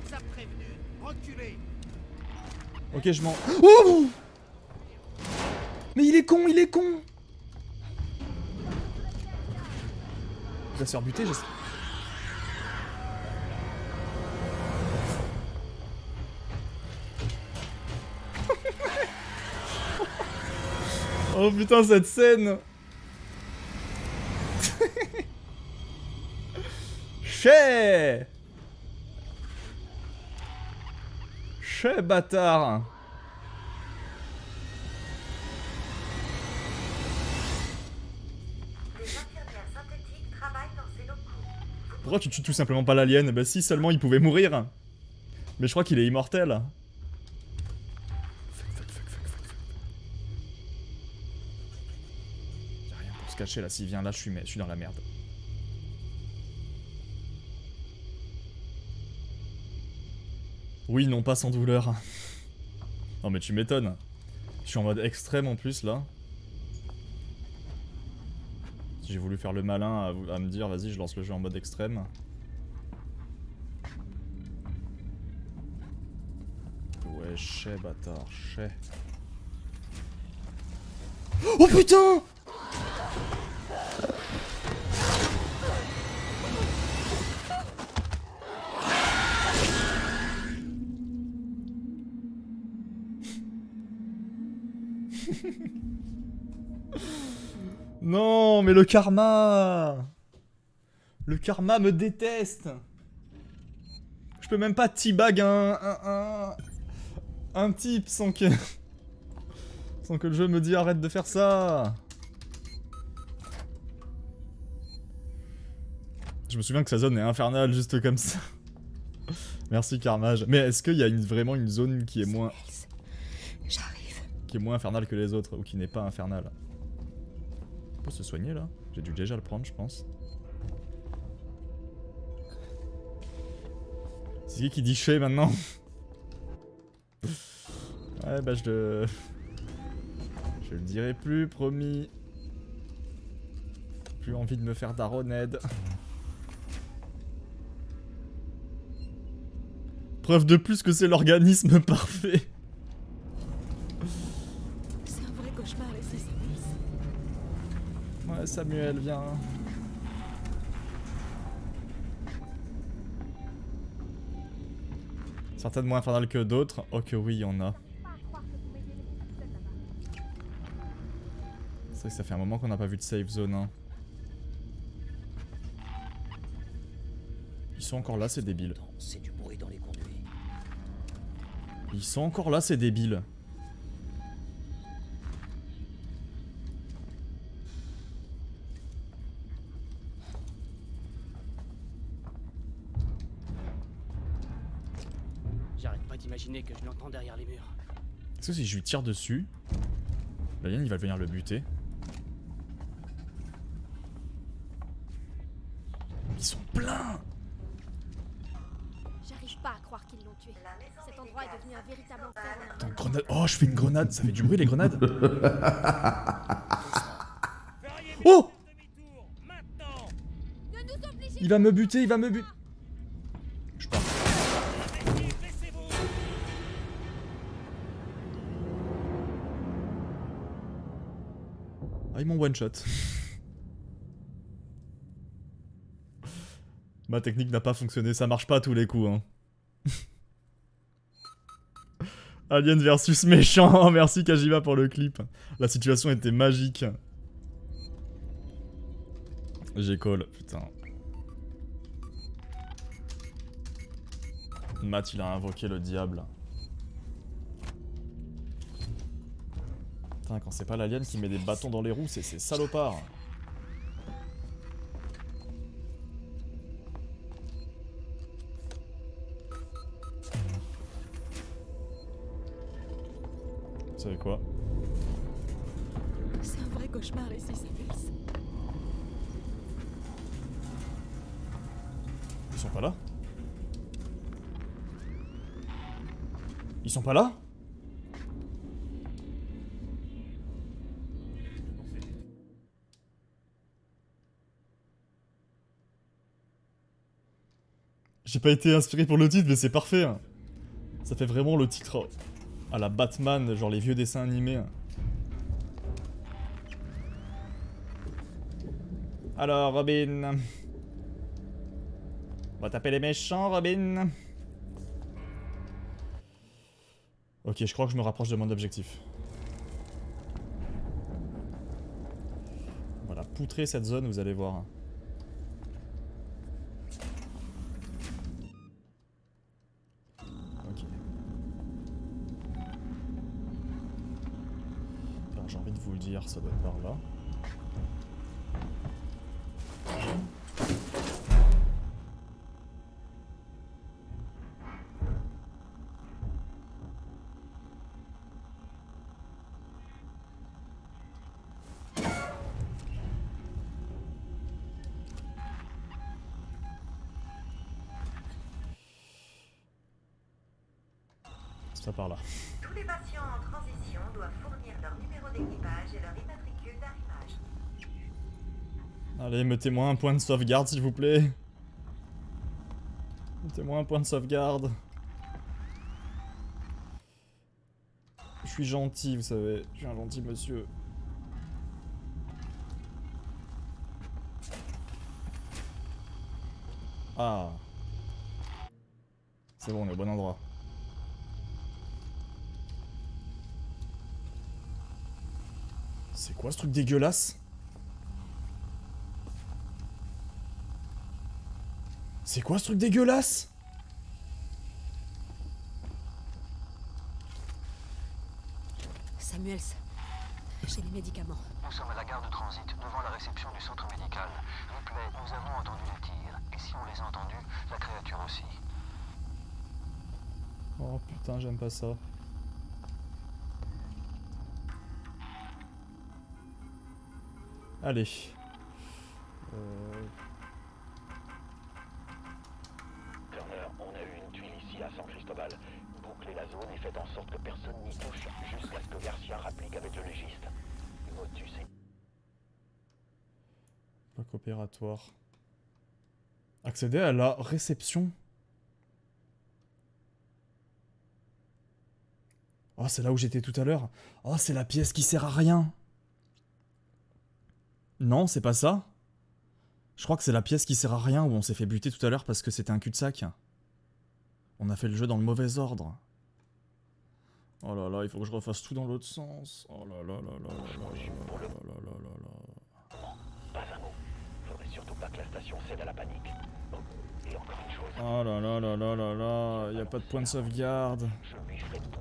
Ça prévenu. Reculez. Ok, je m'en... Oh! Mais il est con, il est con! Il va se faire buter, j'espère. Oh putain, cette scène! Chais! Chais, bâtard! Les infirmières synthétiques travaillent dans ces locaux. Pourquoi tu tues tout simplement pas l'alien? Bah si seulement il pouvait mourir. Mais je crois qu'il est immortel. Y'a rien pour se cacher là, s'il vient là, je suis dans la merde. Oui, non pas sans douleur. Non mais tu m'étonnes. Je suis en mode extrême en plus là. J'ai voulu faire le malin à me dire vas-y je lance le jeu en mode extrême. Ouais, chais bâtard, chais. Oh putain! Non, mais le karma! Le karma me déteste! Je peux même pas teabag un type sans que... sans que le jeu me dise arrête de faire ça! Je me souviens que sa zone est infernale juste comme ça. Merci Carnage. Mais est-ce qu'il y a vraiment une zone qui est moins... J'arrive. qui est moins infernale que les autres, ou qui n'est pas infernale? On peut se soigner là? J'ai dû déjà le prendre, je pense. C'est qui dit chez maintenant? Ouais, bah je le dirai plus, promis. Plus envie de me faire daroned. Preuve de plus que c'est l'organisme parfait. C'est un vrai cauchemar ici, Samuels. Ouais, Samuel, viens. Certaines moins infernales que d'autres. Oh que oui, il y en a. C'est vrai que ça fait un moment qu'on n'a pas vu de safe zone. Hein. Ils sont encore là, c'est débile. C'est du bruit dans les conduits. Ils sont encore là, c'est débile. J'arrête pas d'imaginer que je l'entends derrière les murs. Est-ce que si je lui tire dessus, l'alien il va venir le buter? Ils sont pleins! J'arrive pas à croire qu'ils l'ont tué. Cet endroit est devenu un véritable enfer. Attends, grenade. Oh, je fais une grenade, ça fait du bruit les grenades? Oh! Il va me buter, il va me buter. Je pars. Ah, ils m'ont one shot. Ma technique n'a pas fonctionné, ça marche pas à tous les coups. Hein. Alien versus méchant, merci Kajima pour le clip. La situation était magique. J'ai call, putain. Matt il a invoqué le diable. Putain, quand c'est pas l'alien qui met des bâtons dans les roues, c'est salopard. Vous savez quoi? C'est un vrai cauchemar ici, Samuels. Ils sont pas là? Ils sont pas là? J'ai pas été inspiré pour le titre, mais c'est parfait. Hein. Ça fait vraiment le titre à la Batman, genre les vieux dessins animés. Alors, Robin. On va taper les méchants, Robin. Ok, je crois que je me rapproche de mon objectif. Voilà, poutrer cette zone, vous allez voir. Ok. Alors j'ai envie de vous le dire, ça doit être par là. Ça par là. Tous les patients en transition doivent fournir leur numéro d'équipage et leur immatricule d'arrivage. Allez, mettez-moi un point de sauvegarde, s'il vous plaît. Mettez-moi un point de sauvegarde. Je suis gentil, vous savez. Je suis un gentil monsieur. Ah. C'est bon, on est au bon endroit. C'est quoi ce truc dégueulasse? C'est quoi ce truc dégueulasse? Samuels, j'ai les médicaments. Nous sommes à la gare de transit, devant la réception du centre médical. Ripley, nous avons entendu les tirs. Et si on les a entendus, la créature aussi. Oh putain, j'aime pas ça. Allez. Turner, on a eu une tuile ici à San Cristobal. Bouclez la zone et faites en sorte que personne n'y touche jusqu'à ce que Garcia rapplique avec le légiste. Motus est... Bloc opératoire. Accéder à la réception. Oh, c'est là où j'étais tout à l'heure. Oh, c'est la pièce qui sert à rien. Non, c'est pas ça. Je crois que c'est la pièce qui sert à rien où on s'est fait buter tout à l'heure parce que c'était un cul-de-sac. On a fait le jeu dans le mauvais ordre. Oh là là, il faut que je refasse tout dans l'autre sens. Oh là là là là là là là là là là là. Pas un mot. Faudrait surtout pas que la station cède à la panique. Oh, et encore une chose. Oh là là là là là là, y a pas de point de sauvegarde. Je lui ferai tout.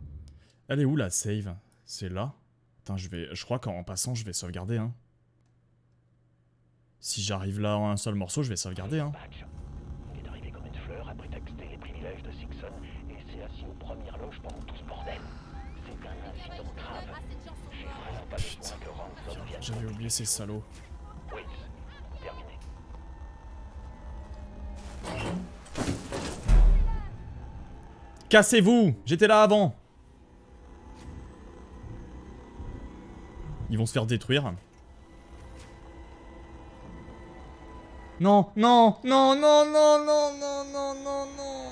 Elle est où la save? C'est là? Putain, je crois qu'en passant, je vais sauvegarder, hein. Si j'arrive là en un seul morceau, je vais sauvegarder, hein. Il est arrivé comme une fleur, a prétexté les privilèges de Sixon et s'est assis aux premières loges pendant tout ce bordel. C'est un incident grave. J'ai vraiment pas besoin que Ransom vienne. J'avais oublié ces salauds. Oui, terminé. Cassez-vous! J'étais là avant! Ils vont se faire détruire. Non, non, non, non, non, non, non, non, non, non.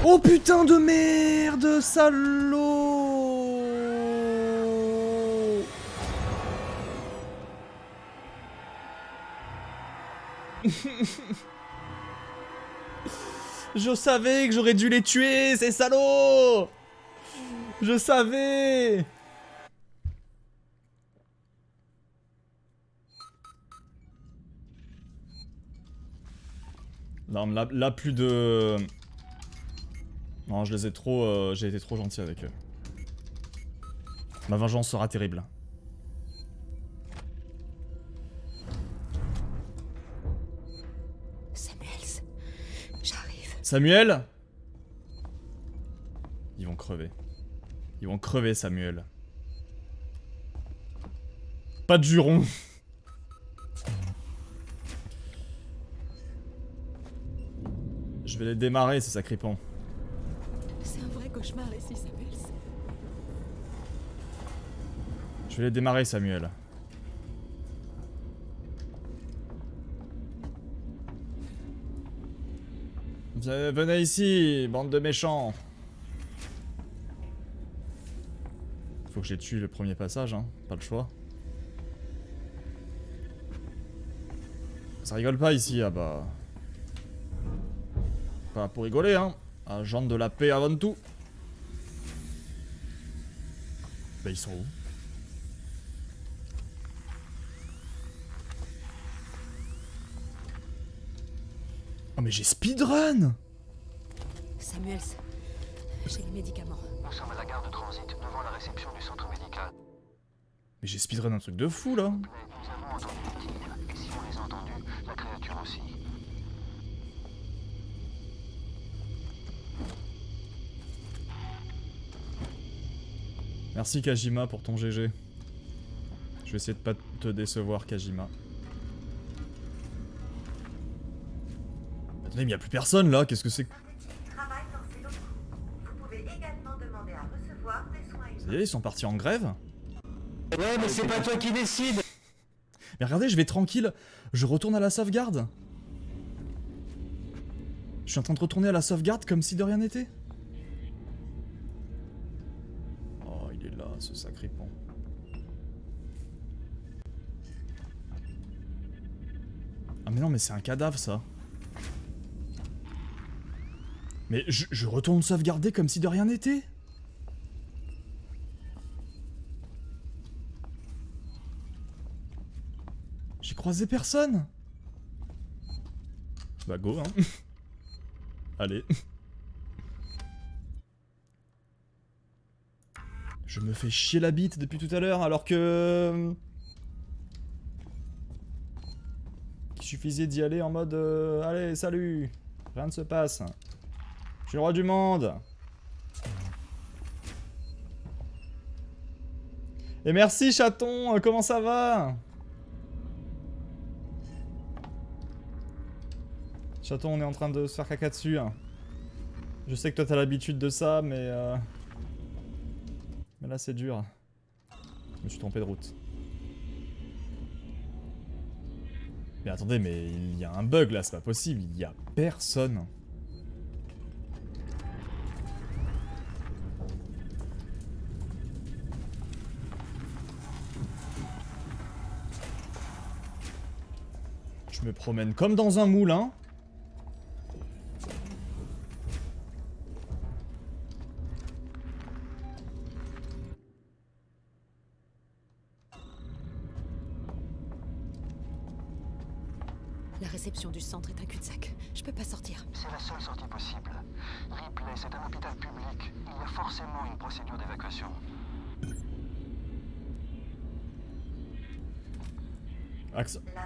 Oh putain de merde, salaud! Je savais que j'aurais dû les tuer, ces salauds! Je savais! Non, mais là plus de... Non, je les ai trop... j'ai été trop gentil avec eux. Ma vengeance sera terrible. Samuels, j'arrive. Samuel? Ils vont crever. Ils vont crever, Samuel. Pas de juron. Je vais les démarrer, ces sacripants. C'est un vrai cauchemar ici, Samuels. Je vais les démarrer, Samuel. Venez ici, bande de méchants. Faut que j'ai tué le premier passage, hein. Pas le choix. Ça rigole pas ici, ah bah... Pas pour rigoler, hein. Agent de la paix avant tout. Bah ils sont où? Oh mais j'ai speedrun! Samuels, j'ai les médicaments. Nous sommes à la gare de transit, devant la réception du centre médical. Mais j'ai speedrun un truc de fou là! Mais nous avons entendu les tirs, et si on les a entendus, la créature aussi. Merci Kajima pour ton GG. Je vais essayer de pas te décevoir Kajima. Attendez mais y'a plus personne là, qu'est-ce que c'est que... Travaille dans ces locaux. Vous pouvez également demander à recevoir des soins Ça y est, ils sont partis en grève? Ouais, mais c'est pas toi qui décide. Mais regardez, je vais tranquille, je retourne à la sauvegarde. Je suis en train de retourner à la sauvegarde comme si de rien n'était. Oh, il est là, ce sacripant. Ah mais non, mais c'est un cadavre ça. Mais je retourne sauvegarder comme si de rien n'était. J'ai croisé personne. Bah go hein. Allez. Je me fais chier la bite depuis tout à l'heure alors que... qu'il suffisait d'y aller en mode allez salut, rien ne se passe. Je suis le roi du monde. Et merci chaton, comment ça va? Chaton, on est en train de se faire caca dessus. Je sais que toi t'as l'habitude de ça, mais là c'est dur. Je me suis trompé de route. Mais attendez, mais il y a un bug là, c'est pas possible, il y a personne. Je me promène comme dans un moulin. La réception du centre est un cul-de-sac. Je peux pas sortir. C'est la seule sortie possible. Ripley, c'est un hôpital public. Il y a forcément une procédure d'évacuation.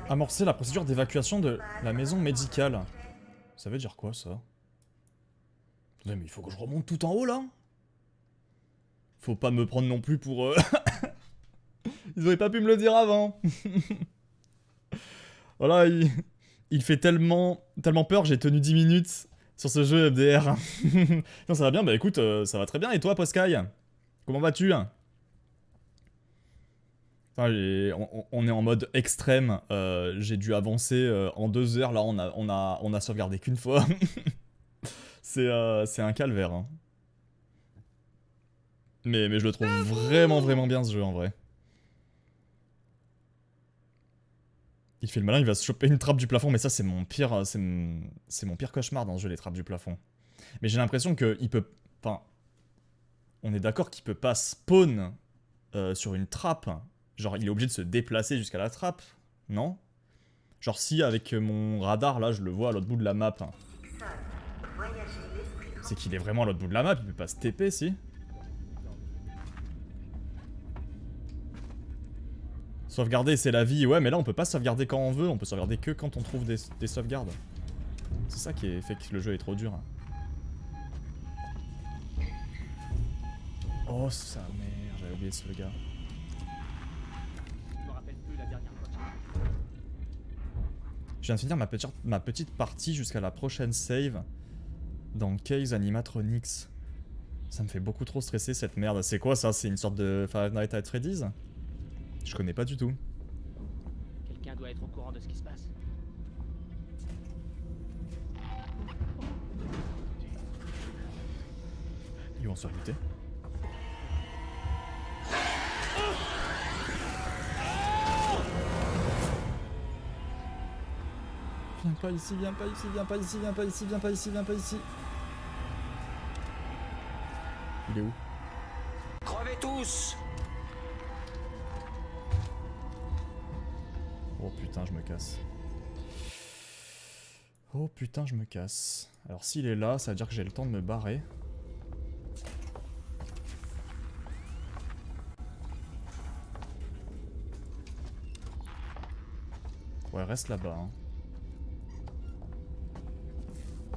Amorcer la procédure d'évacuation de la maison médicale. Ça veut dire quoi ça? Attendez, mais il faut que je remonte tout en haut là? Faut pas me prendre non plus pour... Ils auraient pas pu me le dire avant. Voilà, il fait tellement peur, j'ai tenu 10 minutes sur ce jeu MDR. Non, ça va bien, bah écoute, ça va très bien. Et toi, Poskai? Comment vas-tu? Enfin, on est en mode extrême, j'ai dû avancer en 2 heures, là on a sauvegardé qu'une fois. C'est un calvaire. Hein. Mais je le trouve vraiment bien ce jeu en vrai. Il fait le malin, il va se choper une trappe du plafond, mais ça c'est mon pire, c'est mon pire cauchemar dans ce jeu, les trappes du plafond. Mais j'ai l'impression qu'il peut, enfin, on est d'accord qu'il peut pas spawn sur une trappe. Genre il est obligé de se déplacer jusqu'à la trappe, non? Genre si avec mon radar là je le vois à l'autre bout de la map. C'est qu'il est vraiment à l'autre bout de la map, il peut pas se TP si? Sauvegarder c'est la vie, ouais mais là on peut pas sauvegarder quand on veut, on peut sauvegarder que quand on trouve des sauvegardes. C'est ça qui fait que le jeu est trop dur. Oh sa mère, j'avais oublié ce gars. Je viens de finir ma petite partie jusqu'à la prochaine save dans Case Animatronics. Ça me fait beaucoup trop stresser cette merde. C'est quoi ça? C'est une sorte de Five Nights at Freddy's? Je connais pas du tout. Quelqu'un doit être au courant de ce qui se passe. Ils vont se faire buter. Viens pas ici, viens pas ici, viens pas ici, viens pas ici, viens pas ici, viens pas ici. Il est où? Crevez tous! Oh putain, je me casse. Oh putain, je me casse. Alors s'il est là, ça veut dire que j'ai le temps de me barrer. Ouais, reste là-bas. Hein.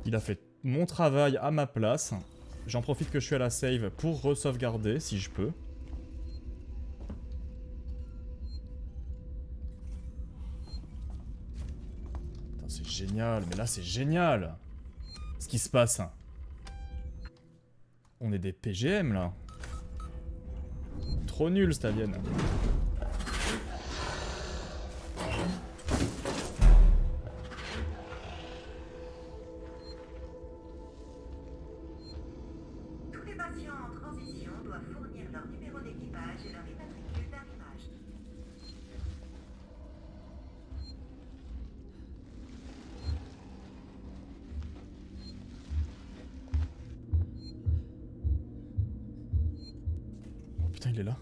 Il a fait mon travail à ma place. J'en profite que je suis à la save pour re-sauvegarder, si je peux. Putain, c'est génial, mais là c'est génial. Ce qui se passe. On est des PGM là. Trop nul cette alien. Tous les patients en transition doivent fournir leur numéro d'équipage et leur immatricule d'arrivage. Oh putain, il est là.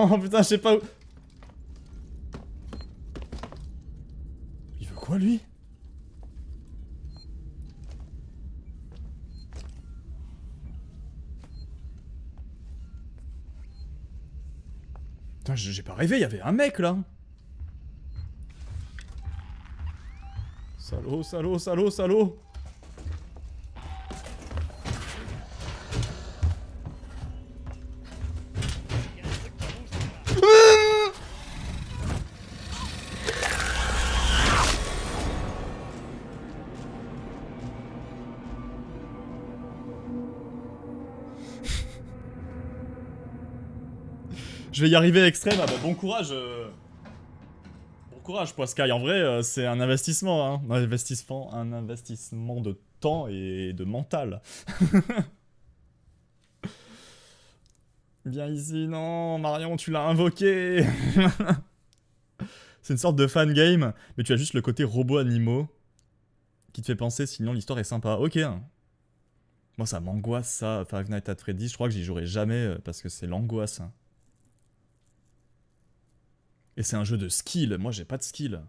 Oh putain, je sais pas où... Il veut quoi lui? Putain, j'ai pas rêvé, il y avait un mec là. Salaud, salaud, salaud, salaud. Je vais y arriver extrême, ah bah bon courage. Bon courage Poiscaille, en vrai c'est un investissement, hein. Un investissement de temps et de mental. Viens ici, non, Marion, tu l'as invoqué. C'est une sorte de fan game, mais tu as juste le côté robot animaux qui te fait penser, sinon l'histoire est sympa. Ok. Moi ça m'angoisse ça, Five Nights at Freddy's, je crois que j'y jouerai jamais parce que c'est l'angoisse. Et c'est un jeu de skill, moi j'ai pas de skill.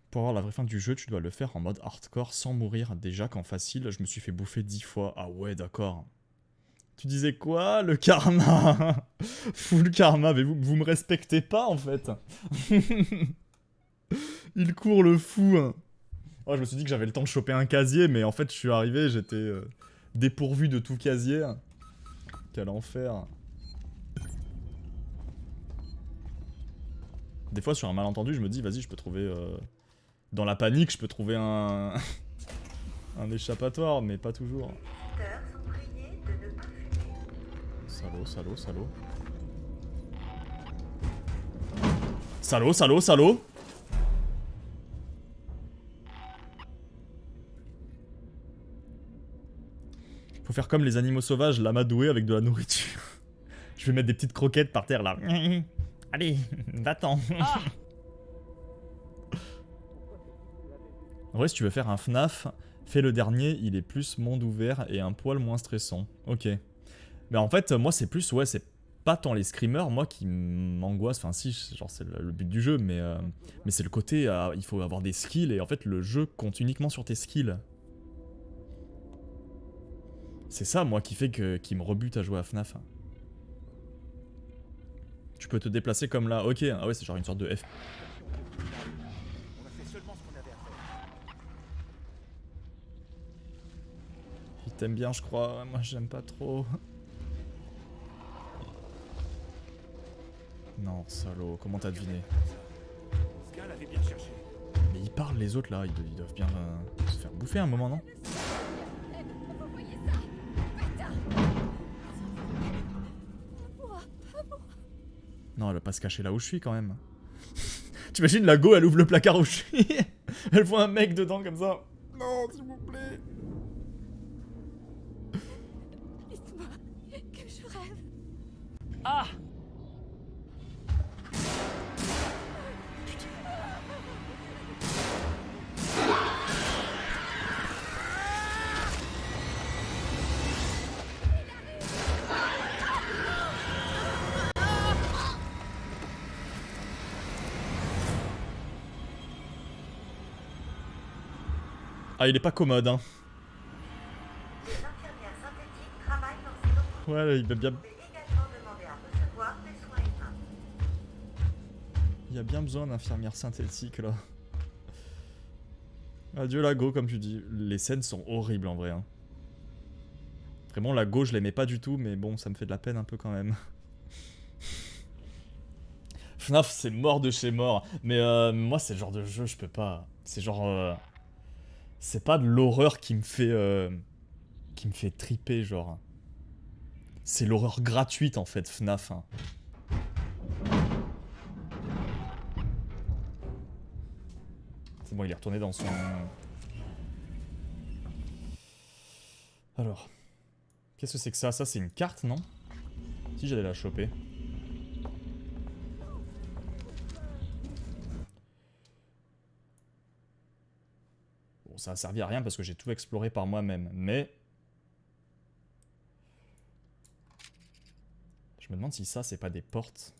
Pour avoir la vraie fin du jeu, tu dois le faire en mode hardcore sans mourir. Déjà qu'en facile, je me suis fait bouffer 10 fois. Ah ouais, d'accord. Tu disais quoi? Le karma. Full karma, mais vous me respectez pas en fait. Il court le fou. Oh, je me suis dit que j'avais le temps de choper un casier, mais en fait je suis arrivé, j'étais dépourvu de tout casier. Quel enfer. Des fois, sur un malentendu, je me dis, vas-y, je peux trouver... Dans la panique, je peux trouver un... un échappatoire, mais pas toujours. Salaud, salaud, salaud. Salaud, salaud, salaud. Faut faire comme les animaux sauvages, l'amadouer avec de la nourriture. Je vais mettre des petites croquettes par terre, là. Allez, va-t'en. Ah. En vrai, si tu veux faire un FNAF, fais le dernier, il est plus monde ouvert et un poil moins stressant. Ok. Mais en fait, moi, c'est plus, ouais, c'est pas tant les screamers, moi, qui m'angoissent. Enfin, si, genre, c'est le but du jeu, mais c'est le côté, il faut avoir des skills, et en fait, le jeu compte uniquement sur tes skills. C'est ça, moi, qui fait qui me rebute à jouer à FNAF. Tu peux te déplacer comme là, ok, ah ouais, c'est genre une sorte de F. On a fait seulement ce qu'on avait à faire. Il t'aime bien, je crois, moi j'aime pas trop. Non, salaud, comment t'as deviné? Ce gars l'avait bien cherché. Mais ils parlent les autres là, ils doivent bien se faire bouffer un moment, non? Vous voyez ça? Putain! Non, elle va pas se cacher là où je suis quand même. T'imagines la go, elle ouvre le placard où je suis. Elle voit un mec dedans comme ça. Non, s'il vous plaît. Dites-moi que je rêve. Ah! Ah, il est pas commode, hein. Les infirmières synthétiques travaillent dans ces locaux. Ouais, il va bien... Vous pouvez également demander à recevoir des soins humains. Il y a bien besoin d'infirmières synthétiques là. Adieu la go, comme tu dis. Les scènes sont horribles en vrai. Hein. Vraiment, la go, je l'aimais pas du tout, mais bon, ça me fait de la peine un peu quand même. FNAF, c'est mort de chez mort. Mais moi, c'est le genre de jeu, je peux pas. C'est genre. C'est pas de l'horreur qui me fait triper, genre. C'est l'horreur gratuite en fait, FNAF. Hein. C'est bon, il est retourné dans son... Alors... Qu'est-ce que c'est que ça? Ça, c'est une carte, non? Si j'allais la choper. Bon, ça a servi à rien parce que j'ai tout exploré par moi-même, mais... Je me demande si ça, c'est pas des portes.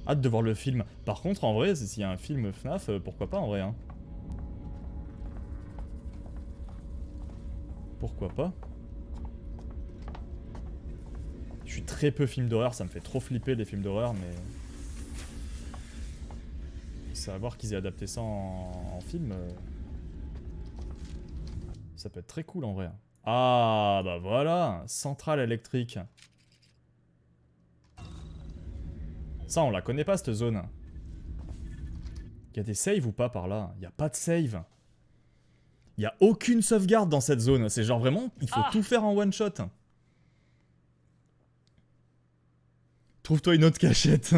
Hâte de voir le film. Par contre, en vrai, s'il y a un film FNAF, pourquoi pas en vrai, hein. Pourquoi pas? Je suis très peu film d'horreur, ça me fait trop flipper les films d'horreur, mais... Savoir qu'ils aient adapté ça en film... Ça peut être très cool en vrai. Ah, bah voilà, centrale électrique. Ça, on la connaît pas, cette zone. Il y a des saves ou pas par là? Il n'y a pas de save. Il n'y a aucune sauvegarde dans cette zone. C'est genre vraiment, il faut tout faire en one shot. Trouve-toi une autre cachette.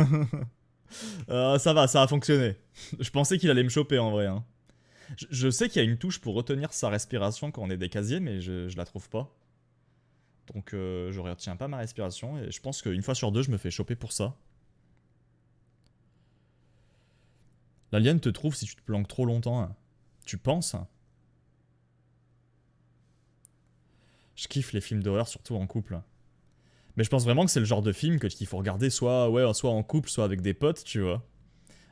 Ça va, ça a fonctionné. Je pensais qu'il allait me choper en vrai. Hein. Je sais qu'il y a une touche pour retenir sa respiration quand on est des casiers, mais je la trouve pas. Donc je retiens pas ma respiration et je pense qu'une fois sur deux, je me fais choper pour ça. L'alien te trouve si tu te planques trop longtemps. Hein. Tu penses? Je kiffe les films d'horreur, surtout en couple. Mais je pense vraiment que c'est le genre de film qu'il faut regarder soit en couple, soit avec des potes, tu vois.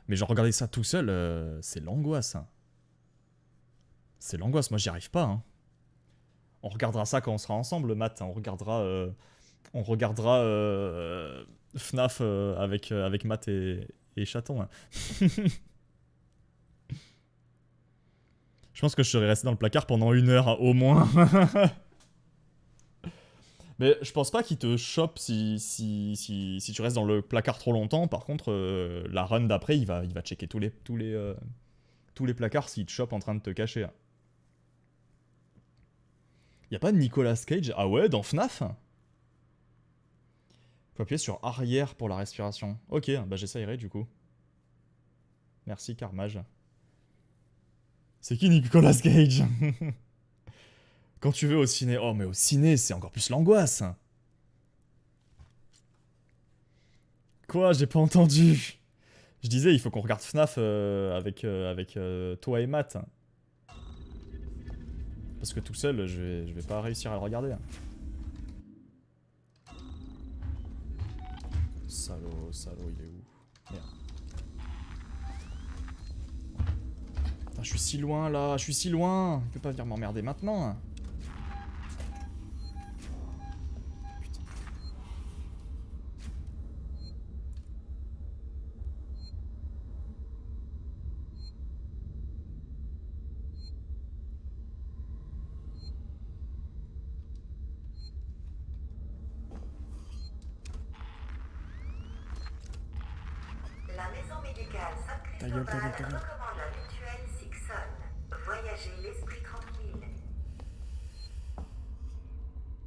Mais genre regarder ça tout seul, c'est l'angoisse. Hein. C'est l'angoisse, moi j'y arrive pas. Hein. On regardera ça quand on sera ensemble, Matt. Hein. On regardera FNAF avec Matt et Chaton. Hein. Je pense que je serais resté dans le placard pendant 1 heure, hein, au moins. Mais je pense pas qu'il te chope si tu restes dans le placard trop longtemps. Par contre, la run d'après, il va checker tous les placards s'il te chope en train de te cacher. Hein. Y'a pas de Nicolas Cage? Ah ouais, dans FNAF? Faut appuyer sur arrière pour la respiration. Ok, bah j'essayerai du coup. Merci Carmage. C'est qui Nicolas Cage? Quand tu veux au ciné. Oh mais au ciné c'est encore plus l'angoisse. Quoi? J'ai pas entendu. Je disais il faut qu'on regarde FNAF avec toi et Matt. Parce que tout seul je vais pas réussir à le regarder. Salaud, il est où? Merde. Putain, je suis si loin là, je suis si loin. Il peut pas venir m'emmerder maintenant. Putain. médicale Ta gueule, ta gueule, ta gueule. recommande la mutuelle Sixon. Voyager l'esprit tranquille.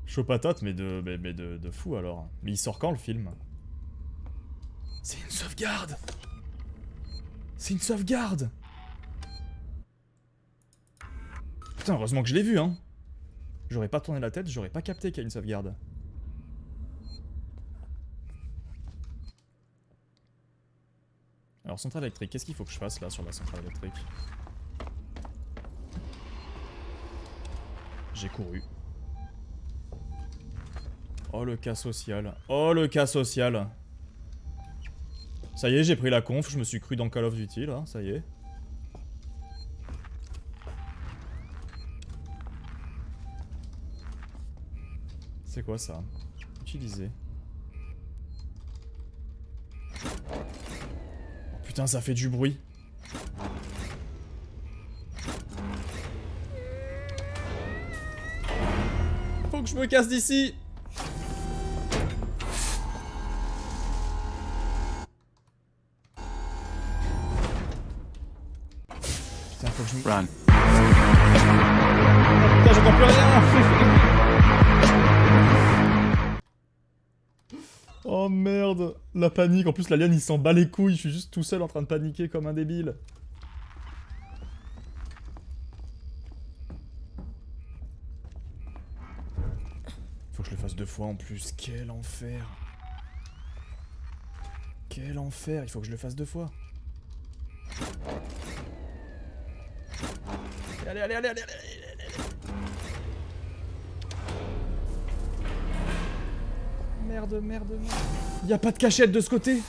Chaud patate, mais de fou alors. Mais il sort quand le film? C'est une sauvegarde! C'est une sauvegarde! Putain, heureusement que je l'ai vu, hein! J'aurais pas tourné la tête, j'aurais pas capté qu'il y a une sauvegarde. Alors, centrale électrique, qu'est-ce qu'il faut que je fasse là sur la centrale électrique? J'ai couru. Oh le cas social. Oh le cas social. Ça y est, j'ai pris la conf, je me suis cru dans Call of Duty là, ça y est. C'est quoi ça? Utiliser. Oh putain, ça fait du bruit. Faut que je me casse d'ici. Putain, faut que je me... Run. Putain, j'entends plus rien. Oh merde, la panique. En plus, l'alien il s'en bat les couilles. Je suis juste tout seul en train de paniquer comme un débile. Faut que je le fasse 2 fois en plus. Quel enfer. Quel enfer. Il faut que je le fasse 2 fois. Allez, allez, allez, allez, allez. Merde, merde, merde. Y'a pas de cachette de ce côté.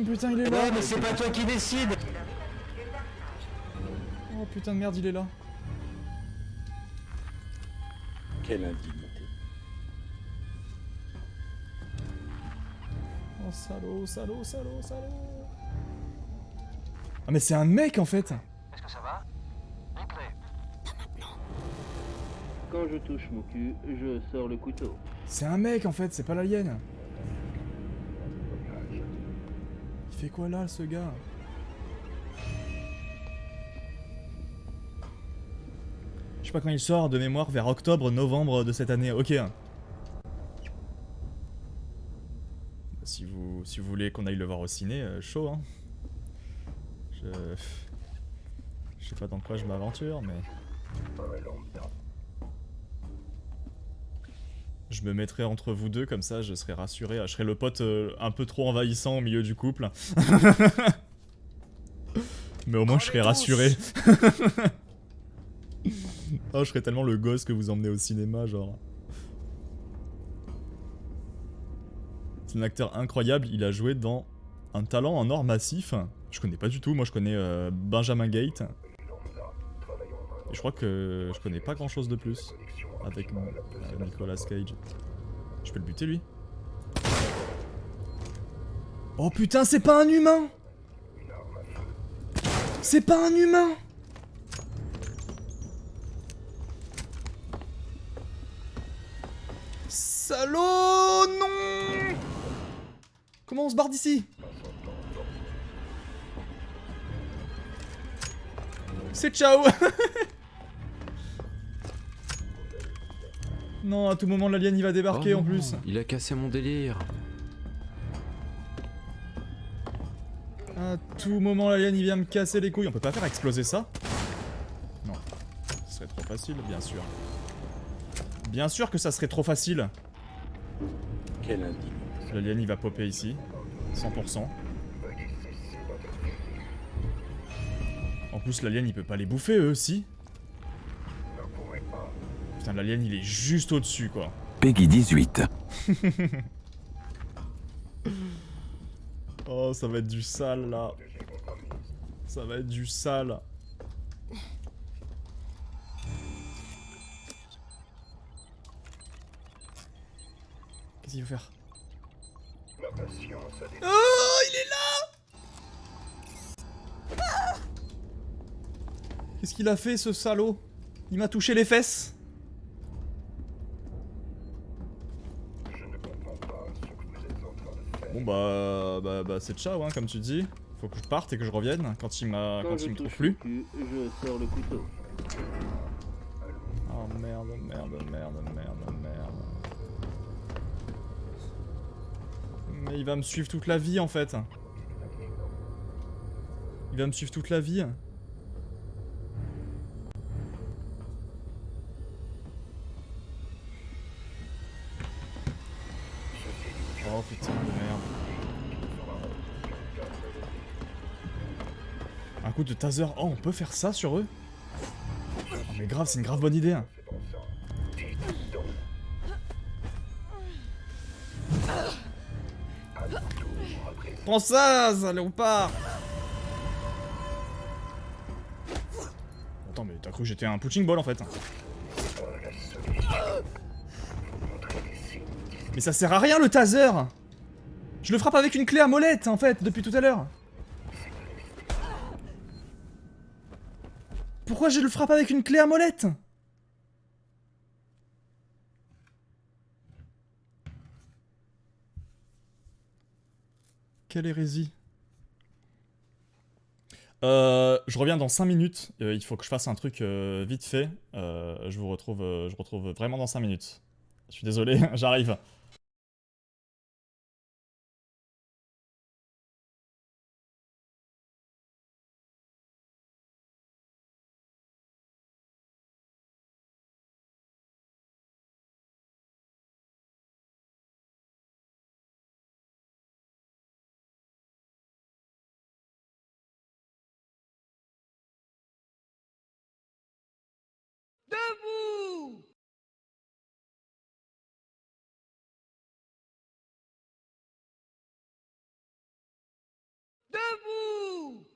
Putain, il est là. Ouais, mais c'est pas toi qui décide. Oh putain de merde, il est là. Quelle indignité. Oh salaud, salaud, salaud, salaud. Ah mais c'est un mec en fait. Est-ce que ça va? Replay. Quand je touche mon cul, je sors le couteau. C'est un mec en fait, c'est pas l'alien. Il fait quoi là ce gars? Je sais pas quand il sort de mémoire, vers octobre, novembre de cette année. Ok. Si vous voulez qu'on aille le voir au ciné, chaud hein. Je sais pas dans quoi je m'aventure, mais... Je me mettrai entre vous deux, comme ça je serai rassuré. Je serai le pote un peu trop envahissant au milieu du couple. Mais au moins je serai rassuré. Oh, je serais tellement le gosse que vous emmenez au cinéma, genre. C'est un acteur incroyable, il a joué dans Un talent en or massif. Je connais pas du tout, moi je connais Benjamin Gate. Et je crois que je connais pas grand chose de plus avec Nicolas Cage. Je peux le buter lui? Oh putain, c'est pas un humain! C'est pas un humain! Salaud! Non! Comment on se barre d'ici? C'est ciao. Non, à tout moment l'alien il va débarquer en plus. Il a cassé mon délire. À tout moment l'alien il vient me casser les couilles. On peut pas faire exploser ça? Non. Ce serait trop facile, bien sûr. Bien sûr que ça serait trop facile. Quel indigne. L'alien il va popper ici. 100%. En plus l'alien il peut pas les bouffer eux aussi. Putain l'alien il est juste au dessus quoi. Peggy 18. Oh ça va être du sale là. Ça va être du sale. Qu'est-ce qu'il veut faire? Oh il est là. Ah, qu'est-ce qu'il a fait ce salaud? Il m'a touché les fesses. Bon bah c'est ciao hein, comme tu dis. Faut que je parte et que je revienne quand il me trouve plus. Je sors le couteau. Oh merde. Mais il va me suivre toute la vie en fait. Il va me suivre toute la vie. Oh putain de merde. Un coup de taser. Oh, on peut faire ça sur eux? Oh, mais grave, c'est une grave bonne idée. Hein. Prends ça, léopard! Attends, mais t'as cru que j'étais un punching ball en fait. Mais ça sert à rien le taser! Je le frappe avec une clé à molette en fait, depuis tout à l'heure. Pourquoi je le frappe avec une clé à molette? Quelle hérésie. Je reviens dans 5 minutes. Il faut que je fasse un truc vite fait. Je vous retrouve vraiment dans 5 minutes. Je suis désolé, j'arrive. Debout! Debout!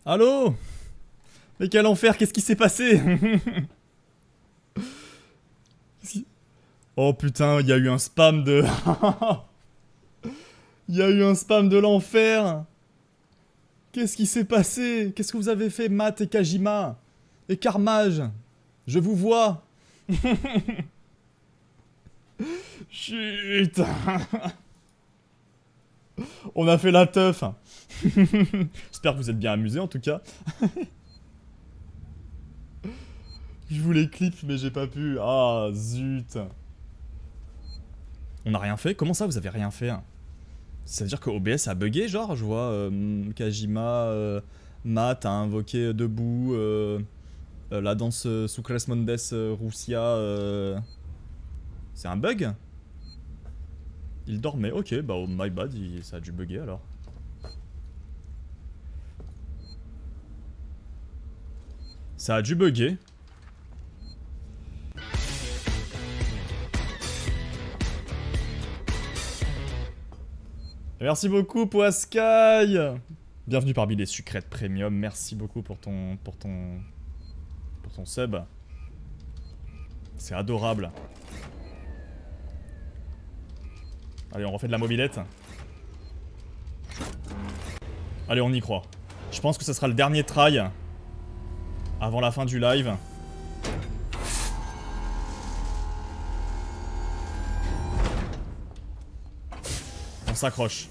Allô? Mais quel enfer, qu'est-ce qui s'est passé? Oh putain, il y a eu un spam de... Il y a eu un spam de l'enfer. Qu'est-ce qui s'est passé? Qu'est-ce que vous avez fait, Matt et Kajima? Et Carmage? Je vous vois. Chut. On a fait la teuf. J'espère que vous êtes bien amusés en tout cas. Je voulais clip mais j'ai pas pu. Ah zut. On a rien fait? Comment ça vous avez rien fait? Ça veut dire que OBS a bugué genre? Je vois Kajima, Matt a invoqué debout, la danse Sucres Mondes Russia. C'est un bug? Il dormait, ok, bah oh my bad, ça a dû bugger alors. Ça a dû bugger. Merci beaucoup Poiscaille. Bienvenue parmi les sucrètes premium, merci beaucoup pour ton pour ton sub. C'est adorable. Allez, on refait de la mobilette. Allez, on y croit. Je pense que ce sera le dernier try avant la fin du live. On s'accroche.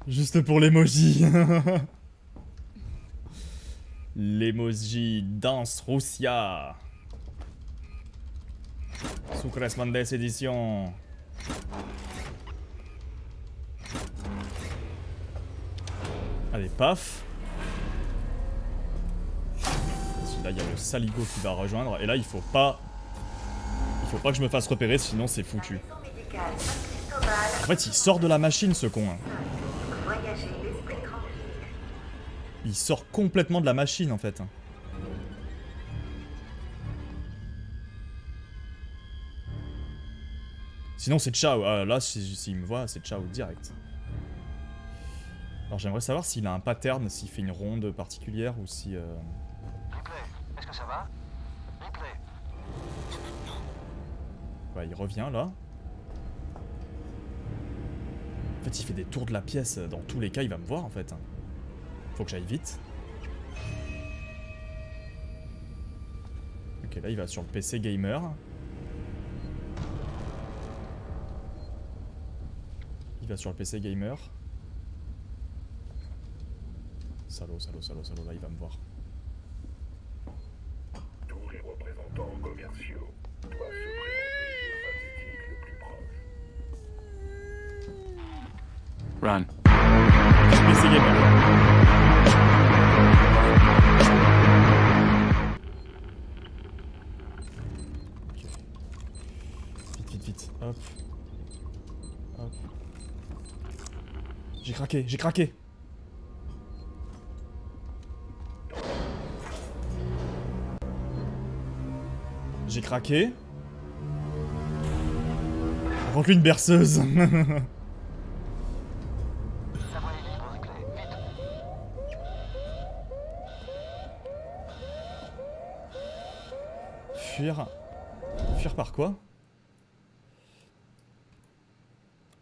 Juste pour l'emoji. L'emoji danse Russia. Sucres Mondes édition. Allez, paf. Là, il y a le Saligo qui va rejoindre. Et là, il faut pas que je me fasse repérer, sinon c'est foutu. En fait, il sort de la machine, ce con. Il sort complètement de la machine, en fait. Sinon, c'est ciao. Là, s'il me voit, c'est ciao direct. Alors, j'aimerais savoir s'il a un pattern, s'il fait une ronde particulière ou si... Replay, est-ce que ça va? Replay. Ouais, il revient, là. En fait, il fait des tours de la pièce. Dans tous les cas, il va me voir, en fait. Faut que j'aille vite. Ok, là, il va sur le PC gamer. Il va sur le PC gamer. Salaud, salaud, salaud, salaud, là, il va me voir. Tous les représentants commerciaux doivent se présenter au synthétique le plus proche. Run. PC gamer. Ok. Vite, vite, vite. Hop. Hop. J'ai craqué, j'ai craqué. J'ai craqué. Remplis une berceuse. La voie est libre, Replay. Vite. Fuir. Fuir par quoi?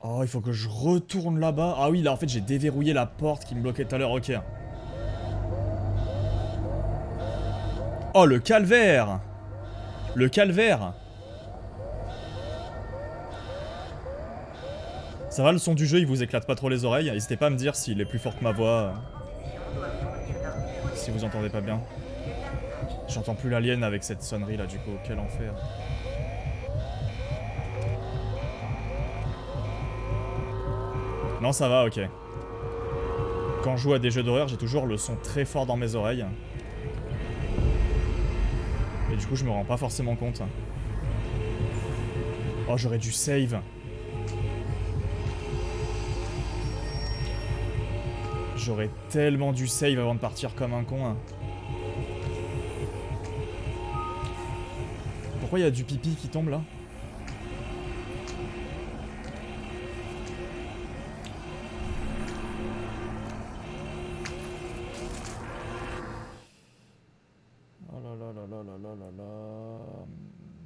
Oh, il faut que je retourne là-bas. Ah oui, là, en fait, j'ai déverrouillé la porte qui me bloquait tout à l'heure. Ok. Oh, le calvaire! Le calvaire! Ça va, le son du jeu, il vous éclate pas trop les oreilles? N'hésitez pas à me dire s'il est plus fort que ma voix. Si vous entendez pas bien. J'entends plus l'alien avec cette sonnerie là, du coup. Quel enfer. Non, ça va, ok. Quand je joue à des jeux d'horreur, j'ai toujours le son très fort dans mes oreilles. Et du coup, je me rends pas forcément compte. Oh, j'aurais dû save. J'aurais tellement dû save avant de partir comme un con. Pourquoi il y a du pipi qui tombe là?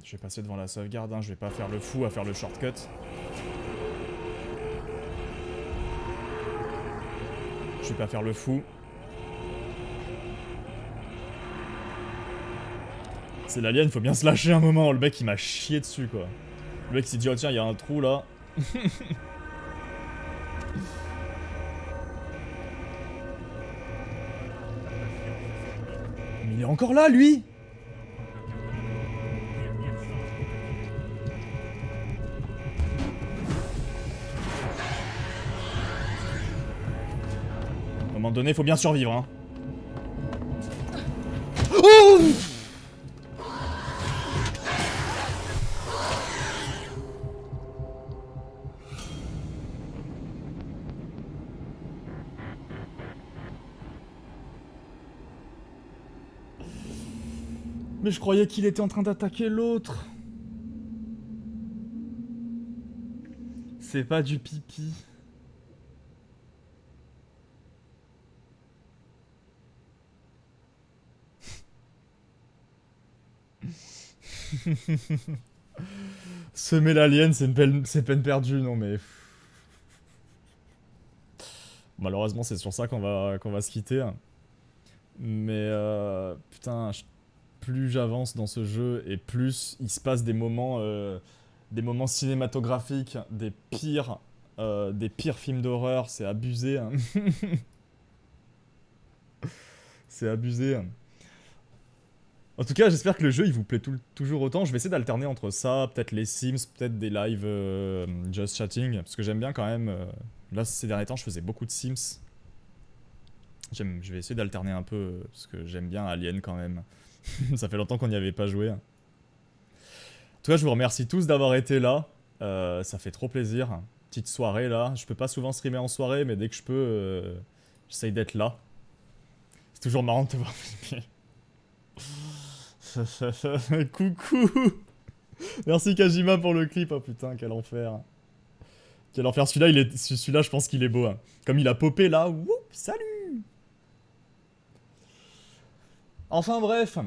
Je vais passer devant la sauvegarde, hein. Je vais pas faire le fou à faire le shortcut. Je vais pas faire le fou. C'est l'alien, faut bien se lâcher un moment. Le mec il m'a chié dessus quoi. Le mec s'est dit oh tiens il y a un trou là. Mais il est encore là lui. À un moment donné, faut bien survivre, hein. Oh! Mais je croyais qu'il était en train d'attaquer l'autre. C'est pas du pipi. Semer l'alien, c'est peine perdue, non mais... Malheureusement, c'est sur ça qu'on va se quitter. Mais putain, plus j'avance dans ce jeu et plus il se passe des moments cinématographiques, des pires films d'horreur, c'est abusé. Hein. C'est abusé. En tout cas, j'espère que le jeu il vous plaît toujours autant. Je vais essayer d'alterner entre ça, peut-être les Sims, peut-être des lives just chatting, parce que j'aime bien quand même. Là, ces derniers temps, je faisais beaucoup de Sims. Je vais essayer d'alterner un peu, parce que j'aime bien Alien quand même. Ça fait longtemps qu'on n'y avait pas joué. En tout cas, je vous remercie tous d'avoir été là. Ça fait trop plaisir. Petite soirée là. Je peux pas souvent streamer en soirée, mais dès que je peux, j'essaye d'être là. C'est toujours marrant de te voir filmer. Coucou. Merci Kajima pour le clip. Oh putain, quel enfer. Quel enfer. Celui-là, je pense qu'il est beau. Hein. Comme il a popé là. Woup, salut. Enfin bref.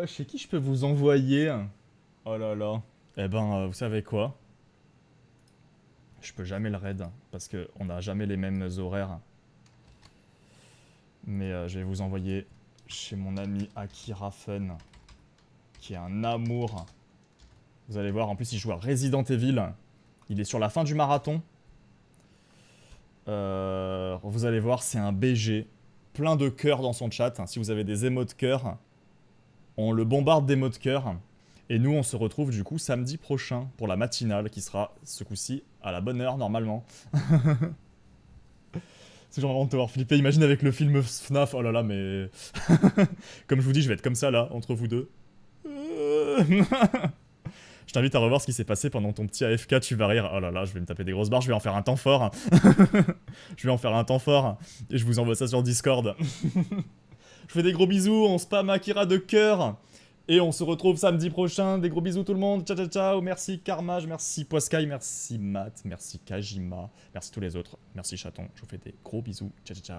Chez qui je peux vous envoyer? Oh là là. Eh ben, vous savez quoi? Je peux jamais le raid. Parce qu'on n'a jamais les mêmes horaires. Mais je vais vous envoyer chez mon ami Akira Fun, qui est un amour. Vous allez voir, en plus il joue à Resident Evil. Il est sur la fin du marathon. Vous allez voir, c'est un BG. Plein de cœurs dans son chat. Si vous avez des émotes cœurs, on le bombarde d'émotes cœurs. Et nous, on se retrouve du coup samedi prochain pour la matinale, qui sera ce coup-ci à la bonne heure normalement. C'est genre vraiment de te voir flipper. Imagine avec le film FNAF. Oh là là, mais... Comme je vous dis, je vais être comme ça, là, entre vous deux. Je t'invite à revoir ce qui s'est passé pendant ton petit AFK, tu vas rire. Oh là là, je vais me taper des grosses barres, je vais en faire un temps fort. Je vais en faire un temps fort. Et je vous envoie ça sur Discord. Je fais des gros bisous, on spam Akira de cœur. Et on se retrouve samedi prochain. Des gros bisous tout le monde. Ciao, ciao, ciao. Merci Karmage, merci Poiskai, merci Matt, merci Kajima, merci tous les autres. Merci Chaton. Je vous fais des gros bisous. Ciao, ciao, ciao.